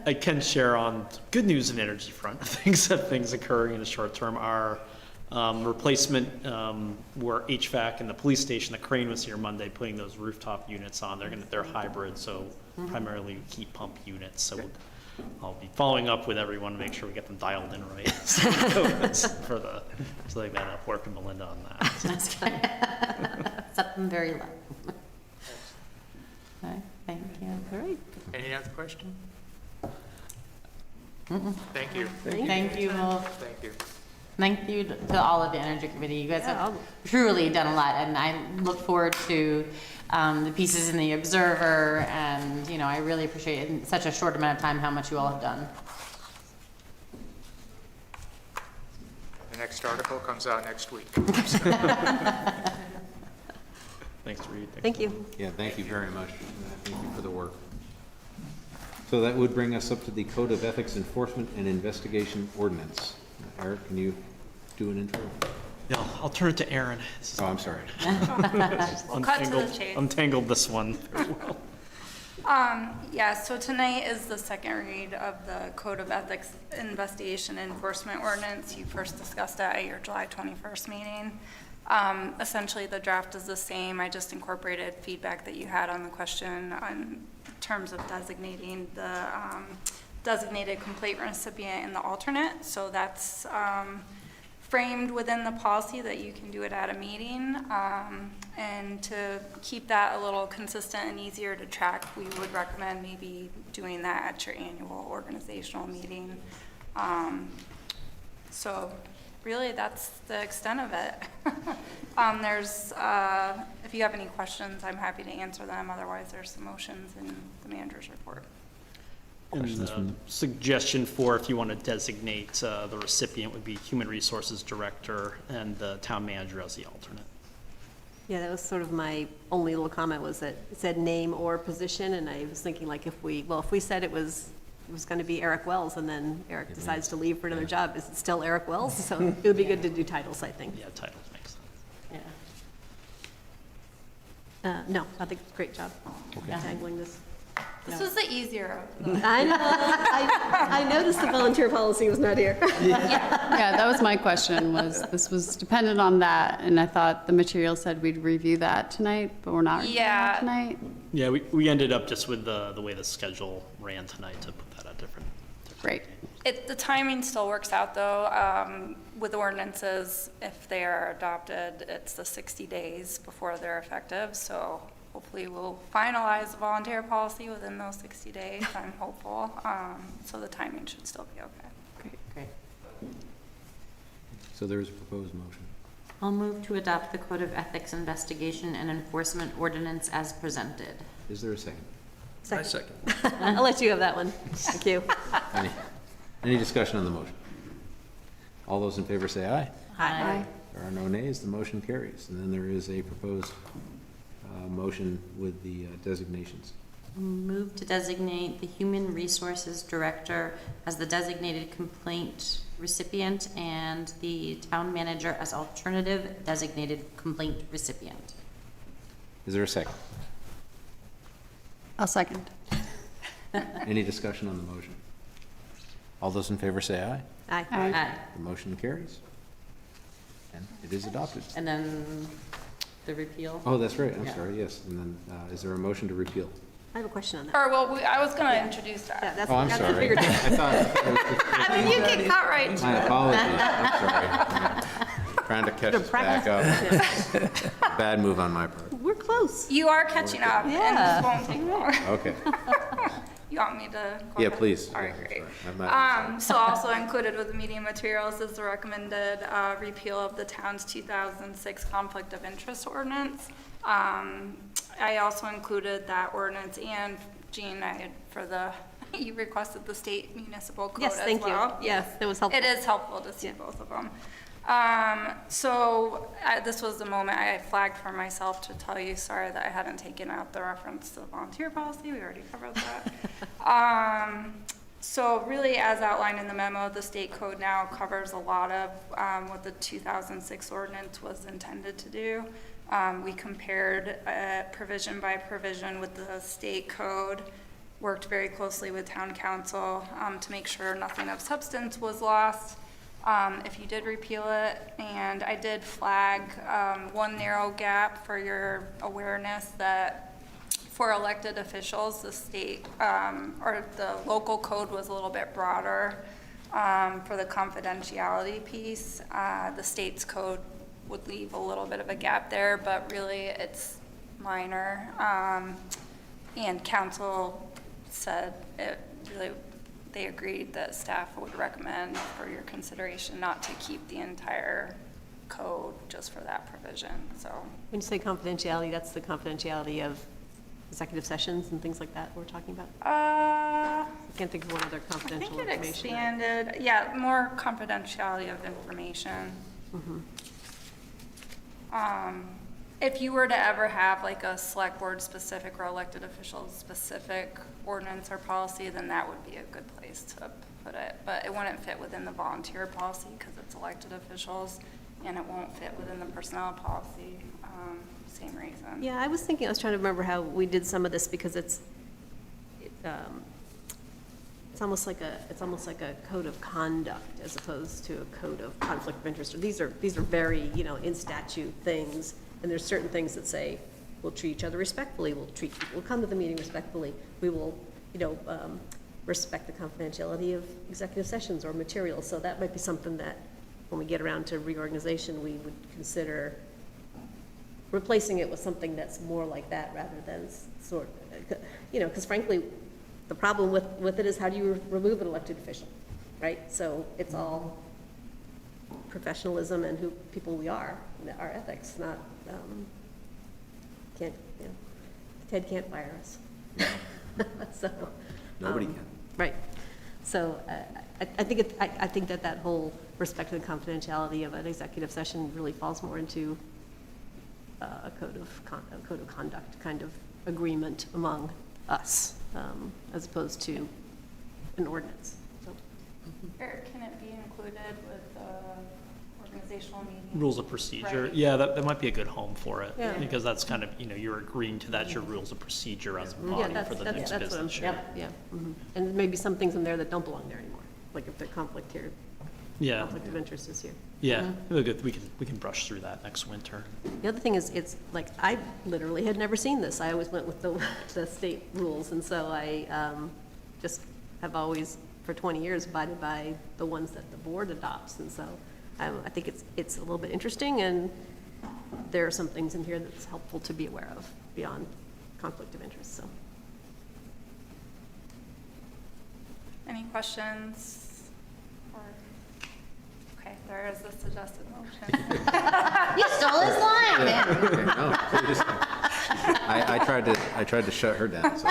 I can share on good news in energy front, things occurring in the short term are replacement where HVAC in the police station, the crane was here Monday putting those rooftop units on. They're hybrid, so primarily heat pump units. So I'll be following up with everyone to make sure we get them dialed in right. So they got up working Melinda on that. Set them very low. Okay, thank you. All right. Any other question? Thank you. Thank you. Thank you. Thank you to all of the Energy Committee. You guys have truly done a lot, and I look forward to the pieces in the Observer, and, I really appreciate in such a short amount of time how much you all have done. The next article comes out next week. Thanks, Reed. Thank you. Yeah, thank you very much. Thank you for the work. So that would bring us up to the Code of Ethics Enforcement and Investigation Ordinance. Eric, can you do an intro? No, I'll turn it to Aaron. Oh, I'm sorry. Cut to the chase. Untangled this one very well. Yeah, so tonight is the second read of the Code of Ethics Investigation and Enforcement Ordinance. You first discussed it at your July 21st meeting. Essentially, the draft is the same. I just incorporated feedback that you had on the question on terms of designating the designated complaint recipient and the alternate. So that's framed within the policy that you can do it at a meeting. And to keep that a little consistent and easier to track, we would recommend maybe doing that at your annual organizational meeting. So really, that's the extent of it. If you have any questions, I'm happy to answer them. Otherwise, there's some motions in the manager's report. And the suggestion for if you want to designate the recipient would be Human Resources Director and the Town Manager as the alternate. Yeah, that was sort of my only little comment, was that it said name or position, and I was thinking, like, if we said it was going to be Eric Wells, and then Eric decides to leave for another job, is it still Eric Wells? So it would be good to do titles, I think. Yeah, titles makes sense. Yeah. No, I think it's a great job handling this. This was the easier of them. I know, I noticed the volunteer policy was not here. Yeah, that was my question, this was dependent on that, and I thought the material said we'd review that tonight, but we're not reviewing that tonight. Yeah, we ended up just with the way the schedule ran tonight to put that at different. Great. The timing still works out, though. With ordinances, if they are adopted, it's the 60 days before they're effective, so hopefully we'll finalize the volunteer policy within those 60 days, I'm hopeful. So the timing should still be okay. Great. So there is a proposed motion. I'll move to adopt the Code of Ethics Investigation and Enforcement Ordinance as presented. Is there a second? Second. I'll let you have that one. Thank you. Any discussion on the motion? All those in favor say aye. Aye. There are no nays, the motion carries. And then there is a proposed motion with the designations. Move to designate the Human Resources Director as the designated complaint recipient and the Town Manager as alternative designated complaint recipient. Is there a second? I'll second. Any discussion on the motion? All those in favor say aye. Aye. Aye. The motion carries. And it is adopted. And then the repeal. Oh, that's right, I'm Yeah. sorry, yes. And then is there a motion to repeal? I have a question on that. Or, well, I was going to introduce that. Yeah, that's, Oh, I'm that's the sorry. bigger I difference. thought, I mean, you can cut right to my it. apologies, I'm sorry. Trying to catch us back up. Bad move on my part. We're close. You are catching up, and Yeah. this won't take long. Okay. You want me to? go Yeah, ahead? please. All right, Yeah, great. sorry. I'm not- So also included with the meeting materials is the recommended repeal of the town's 2006 conflict of interest ordinance. I also included that ordinance, and Jean, you requested the state municipal code as well. Yes, thank you. Yes, that was helpful. It is helpful to see both of them. This was the moment I flagged for myself to tell you, sorry that I hadn't taken out the reference to the volunteer policy. We already covered that. So really, as outlined in the memo, the state code now covers a lot of what the 2006 ordinance was intended to do. We compared provision by provision with the state code, worked very closely with town council to make sure nothing of substance was lost. If you did repeal it, and I did flag one narrow gap for your awareness that for elected officials, the state or the local code was a little bit broader for the confidentiality piece. The state's code would leave a little bit of a gap there, but really it's minor. And council said it really, they agreed that staff would recommend for your consideration not to keep the entire code just for that provision, so. When you say confidentiality, that's the confidentiality of executive sessions and things like that we're talking about? I can't think of one other I confidential think it information. expanded, yeah, more confidentiality of information. If you were to ever have like a select board specific or elected official specific ordinance or policy, then that would be a good place to put it. But it wouldn't fit within the volunteer policy because it's elected officials, and it won't fit within the personnel policy, same reason. Yeah, I was trying to remember how we did some of this because it's almost like a code of conduct as opposed to a code of conflict of interest. These are very, in statute things, and there's certain things that say, we'll treat each other respectfully, we'll come to the meeting respectfully, we will, respect the confidentiality of executive sessions or materials. So that might be something that, when we get around to reorganization, we would consider replacing it with something that's more like that rather than because frankly, the problem with it is how do you remove an elected official, right? So it's all professionalism and who people we are, our ethics, not, Ted can't fire us. So. Nobody can. Right. So I think that whole respect to the confidentiality of an executive session really falls more into a code of conduct kind of agreement among us, as opposed to an ordinance. So. Or can it be included with the organizational meeting. Rules of procedure, Right. yeah, that might be a good home for it. Yeah. Because that's kind of, you're agreeing to that's your rules of procedure as a body for the next that's what I'm, business year. yeah. And maybe some things in there that don't belong there anymore, like if they're conflict here, Yeah, conflict of interest is here. yeah, we can brush through that next winter. The other thing is, it's like, I literally had never seen this. I always went with the state rules, and so I just have always, for 20 years, abided by the ones that the board adopts, and so I think it's a little bit interesting, and there are some things in here that's helpful to be aware of beyond conflict of interest, so. Any questions? Or, okay, there is a suggested motion. You stole his line, man. Okay, no, please. I tried to shut her down. So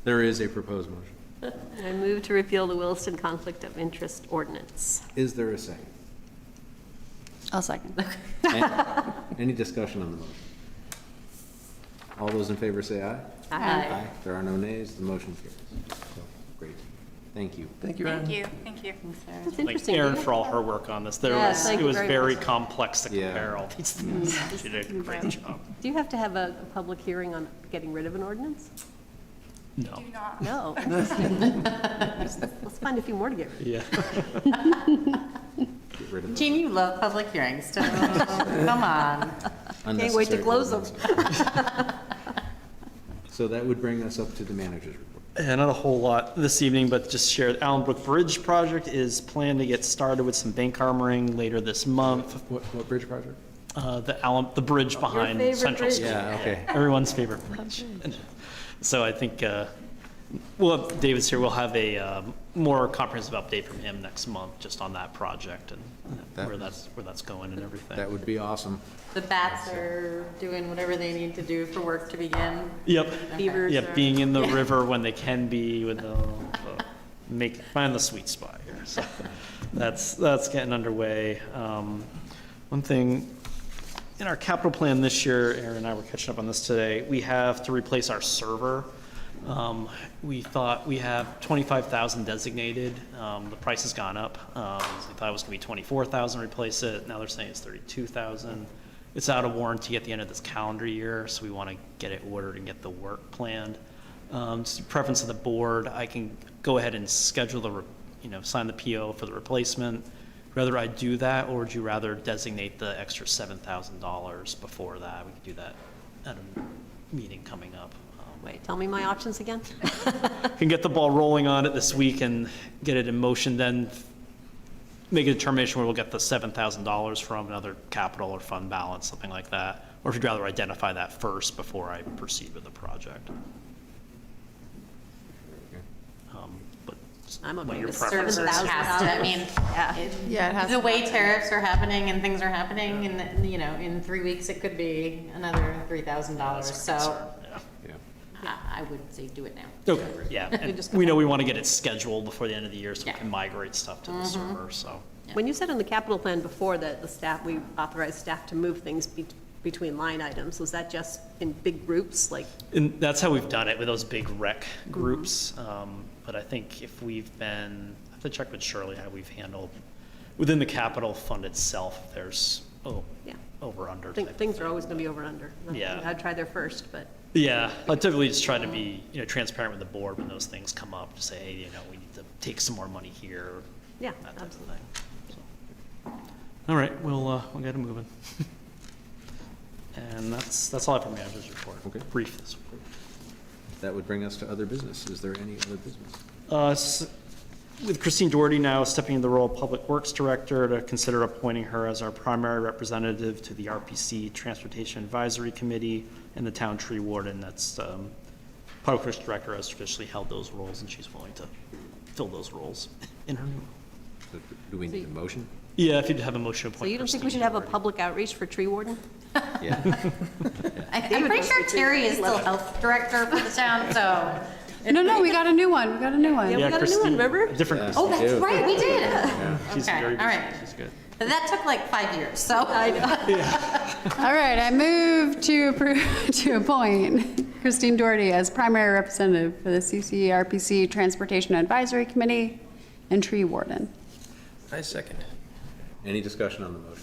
there is a proposed motion. I move to repeal the Williston Conflict of Interest Ordinance. Is there a second? I'll second. Any discussion on the motion? All those in favor say aye. Aye. There are no nays, the motion carries. So, great. Thank you. Thank you, Aaron. Thank you, thank you. It's Thank interesting. Erin for all her work on this. Yes, thank It you was very very much. complex to Yeah. compare all these things. She did a great job. Do you have to have a public hearing on getting rid of an ordinance? No. Do not. No. Let's find a few more to get rid of. Yeah. Get rid of Gene, you love public hearings, so come on. Can't wait to unnecessary close them. ordinances. So that would bring us up to the manager's report. Not a whole lot this evening, but just share the Allenbrook Bridge project is planned to get started with some bank armoring later this month. What bridge project? The bridge behind favorite Central bridge. School. Yeah, okay. Everyone's favorite bridge. So I think, well, David's here, we'll have a more comprehensive update from him next month, just on that project and where that's going and everything. That would be awesome. The bats are doing whatever they need to do for work to begin. Yep. Beavers Yep, are- being in the river when they can be with the, find the sweet spot here. So that's getting underway. One thing, in our capital plan this year, Aaron and I were catching up on this today, we have to replace our server. We thought we have 25,000 designated. The price has gone up. We thought it was gonna be 24,000 to replace it. Now they're saying it's 32,000. It's out of warranty at the end of this calendar year, so we want to get it ordered and get the work planned. Just a preference of the board, I can go ahead and schedule sign the PO for the replacement. Rather I do that, or would you rather designate the extra $7,000 before that? We could do that at a meeting coming up. Wait, tell me my options again? Can get the ball rolling on it this week and get it in motion, then make a determination where we'll get the $7,000 from, another capital or fund balance, something like that. Or if you'd rather identify that first before I proceed with the project. But I'm what okay your with preference is. $7,000. Has to, I mean, Yeah, it has the to way happen. tariffs are happening and things are happening, and, in 3 weeks, it could be another $3,000, so I would say do it now. Okay, yeah, and we know we want to get it scheduled before the end of the year so we can migrate stuff to the server, so. When you said in the capital plan before that we authorized staff to move things between line items, was that just in big groups, like? And that's how we've done it with those big rec groups. But I think if I have to check with Shirley how we've handled, within the capital fund itself, if there's, over, under. Things are always gonna be over, under. Yeah. I'd try there first, but. Yeah, I typically just try to be, transparent with the board when those things come up, to say, hey, we need to take some more money here. Yeah, that type of thing. So. All right, we'll get it moving. And that's all I have for manager's report. Okay. Brief this week. That would bring us to other business. Is there any other business? With Christine Doherty now stepping into the role of Public Works Director, to consider appointing her as our primary representative to the RPC Transportation Advisory Committee and the Town Tree Warden. That's Public Works Director has traditionally held those roles, and she's willing to fill those roles in her new role. So do we need a motion? Yeah, if you'd have a motion to appoint So you don't think we Christine should have a Doherty. public outreach for tree warden? Yeah. I'm pretty sure Terry is still health director for the town, so. No, we got a new one. We got a new one. Yeah, we got a new Christine, one, remember? Different Yes, Christine. Oh, that's right, we did. She's Okay, very all right. She's good. But that took like 5 years, so. I know. All right, I move to appoint Christine Doherty as primary representative for the CCRPC Transportation Advisory Committee and Tree Warden. I second. Any discussion on the motion?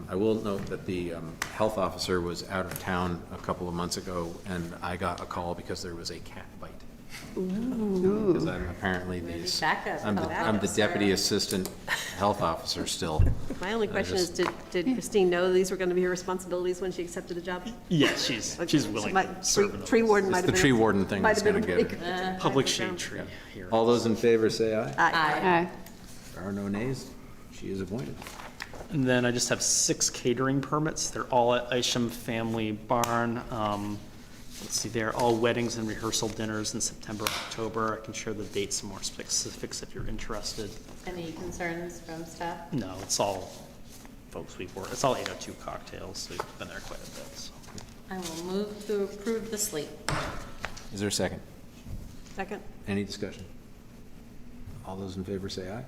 I will note that the health officer was out of town a couple of months ago, and I got a call because there was a cat bite. Because I'm apparently I'm the deputy assistant health officer still. My only question is, did Christine know these were going to be her responsibilities when she accepted the job? Yes, she's willing to serve in those. Tree warden might It's have the been. tree warden thing that's might going have to been get a her. big- Public shade tree here. All those in favor say aye. Aye. There are no nays. She is appointed. And then I just have 6 catering permits. They're all at Isham Family Barn. Let's see, they're all weddings and rehearsal dinners in September, October. I can share the dates and more specifics if you're interested. Any concerns from staff? No, it's all folks we've worked, it's all 802 cocktails, so we've been there quite a bit, so. I will move to approve the slate. Is there a second? Second? Any discussion? All those in favor say aye.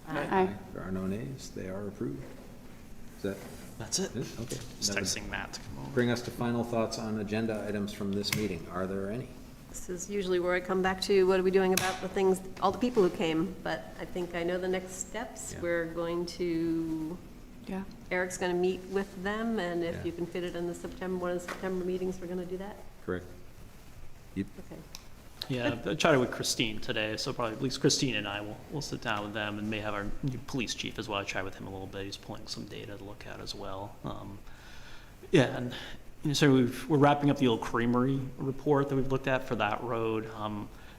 Aye. There are no nays. They are approved. Is that That's it. it? Okay. Just That would texting Matt to come over. bring us to final thoughts on agenda items from this meeting. Are there any? This is usually where I come back to, what are we doing about the things, all the people who came, but I think I know the next steps. Yeah. We're going to, Yeah. Eric's going to meet with them, and if you can fit it in the September, one of the September meetings, we're going to do that? Correct. Yep. Okay. Yeah, I chatted with Christine today, so probably at least Christine and I will sit down with them and may have our new police chief as well. I chatted with him a little bit. He's pulling some data to look at as well. Yeah, and so we're wrapping up the old creamery report that we've looked at for that road. I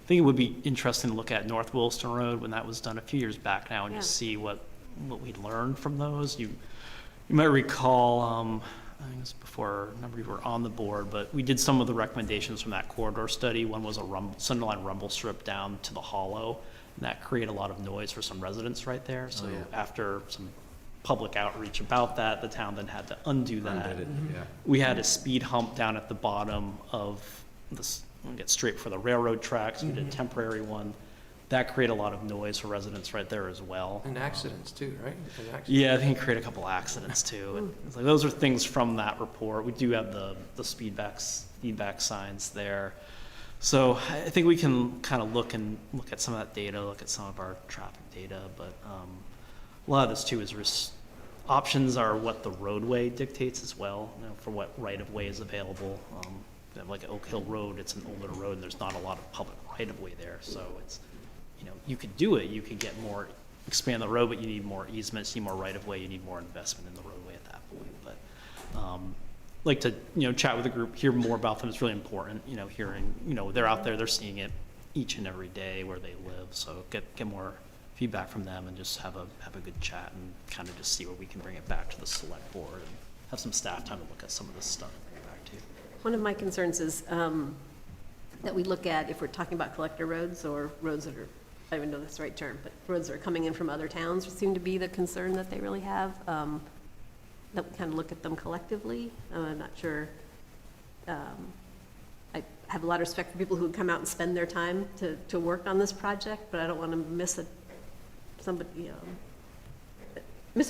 think it would be interesting to look at North Williston Road when that was done a few years back now and just see what we learned from those. You might recall, I think it was before a number of you were on the board, but we did some of the recommendations from that corridor study. One was a centerline rumble strip down to the hollow, and that created a lot of noise for some residents right there. So after some public outreach about that, the town then had to undo that. Undid it, yeah. We had a speed hump down at the bottom of this, we'll get straight for the railroad tracks. We did a temporary one. That created a lot of noise for residents right there as well. And accidents too, right? And accidents. Yeah, I think it created a couple accidents too. And it's like, those are things from that report. We do have the feedback signs there. So I think we can kind of look at some of that data, look at some of our traffic data, but a lot of this too is options are what the roadway dictates as well, for what right-of-way is available. Like Oak Hill Road, it's an older road and there's not a lot of public right-of-way there, so it's, you could do it, you could get more, expand the road, but you need more easements, you need more right-of-way, you need more investment in the roadway at that point. But like to, chat with the group, hear more about them is really important, hearing, they're out there, they're seeing it each and every day where they live, so get more feedback from them and just have a good chat and kind of just see where we can bring it back to the select board and have some staff time to look at some of this stuff and bring it back to you. One of my concerns is that we look at, if we're talking about collector roads or roads that are, I don't even know if that's the right term, but roads that are coming in from other towns seem to be the concern that they really have, that we kind of look at them collectively. I'm not sure. I have a lot of respect for people who come out and spend their time to work on this project, but I don't want to miss a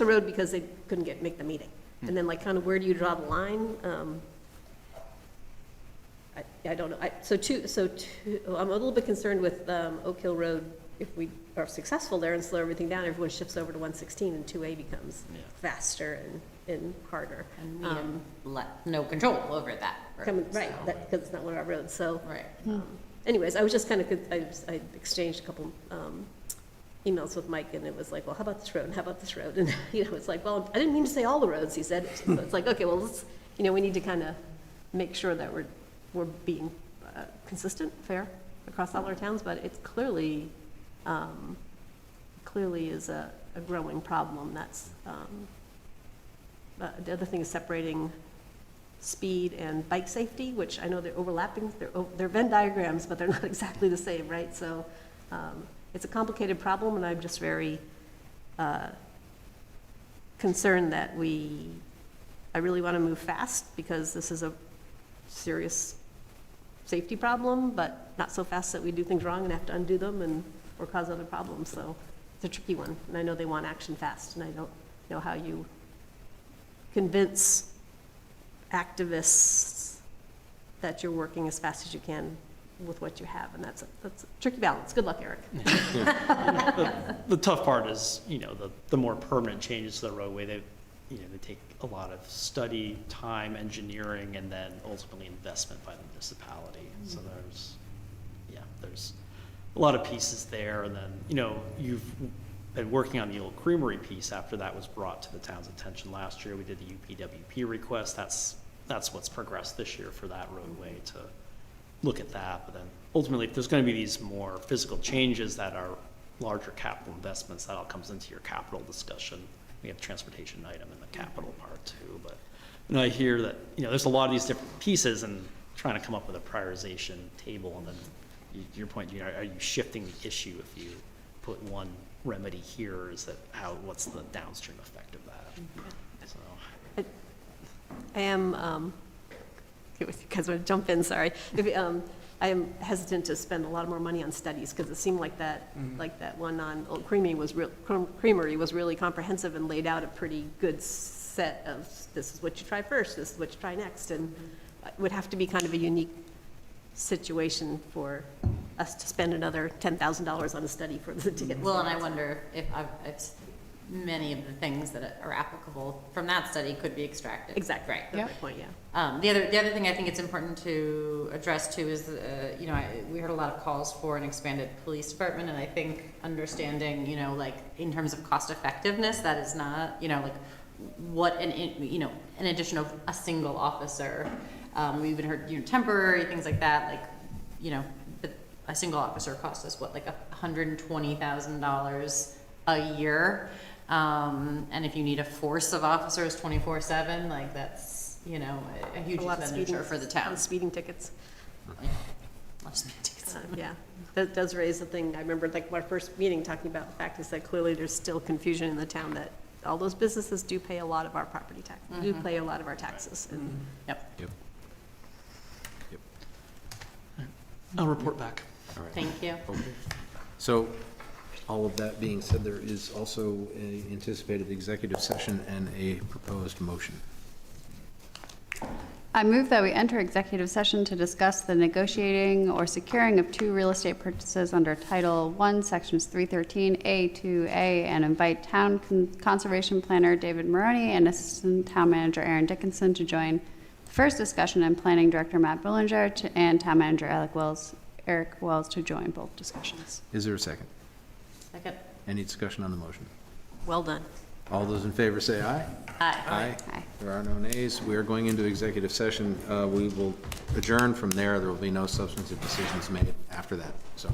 road because they couldn't make the meeting. And then kind of where do you draw the line? I don't know. I'm a little bit concerned with Oak Hill Road. If we are successful there and slow everything down, everyone shifts over to 116 and 2A becomes faster and harder. And we have no control over that road. Right, because it's not one of our roads, so. Right. Anyways, I was just kind of, I exchanged a couple emails with Mike, and it was like, well, how about this road, and how about this road? And, it's like, well, I didn't mean to say all the roads, he said. So it's like, okay, well, let's, we need to kind of make sure that we're being consistent, fair across all our towns, but it's clearly is a growing problem. That's the other thing is separating speed and bike safety, which I know they're overlapping. They're Venn diagrams, but they're not exactly the same, right? So it's a complicated problem, and I'm just very concerned that I really want to move fast because this is a serious safety problem, but not so fast that we do things wrong and have to undo them or cause other problems. So it's a tricky one, and I know they want action fast, and I don't know how you convince activists that you're working as fast as you can with what you have, and that's a tricky balance. Good luck, Eric. The tough part is, the more permanent changes to the roadway, they take a lot of study, time, engineering, and then ultimately investment by the municipality. So there's a lot of pieces there. And then, you've been working on the old creamery piece after that was brought to the town's attention last year. We did the UPWP request. That's what's progressed this year for that roadway to look at that. But then ultimately, if there's going to be these more physical changes that are larger capital investments, that all comes into your capital discussion. We have transportation item in the capital part too. But I hear that, there's a lot of these different pieces and trying to come up with a prioritization table. And then your point, are you shifting the issue if you put one remedy here? Is that what's the downstream effect of that? So. I am, because I jump in, sorry. I am hesitant to spend a lot more money on studies because it seemed like that, one on Old Creamery was really comprehensive and laid out a pretty good set of this is what you try first, this is what you try next, and it would have to be kind of a unique situation for us to spend another $10,000 on a study for the ticket. Well, and I wonder if many of the things that are applicable from that study could be extracted. Exactly. Right. That's my point, yeah. The other thing I think it's important to address too is, we heard a lot of calls for an expanded police department, and I think understanding, in terms of cost effectiveness, that is not, what an addition of a single officer. We even heard, temporary things like that, but a single officer costs us what, like $120,000 a year. And if you need a force of officers 24/7, that's, a huge expenditure for the town. Speeding tickets. Lots of speeding tickets. Yeah, that does raise the thing. I remember our first meeting talking about the fact is that clearly there's still confusion in the town that all those businesses do pay a lot of our property tax, do pay a lot of our taxes. And Yep. I'll report back. All right. Thank you. Okay. So, all of that being said, there is also an anticipated executive session and a proposed motion. I move that we enter executive session to discuss the negotiating or securing of 2 real estate purchases under Title I, Sections 313A2A, and invite Town Conservation Planner David Maroney and Assistant Town Manager Aaron Dickinson to join the first discussion, and Planning Director Matt Billinger and Town Manager Eric Wells to join both discussions. Is there a second? Second. Any discussion on the motion? well done. All those in favor say aye. Aye. Aye. There are no nays. We are going into executive session. We will adjourn from there. There will be no substantive decisions made after that. So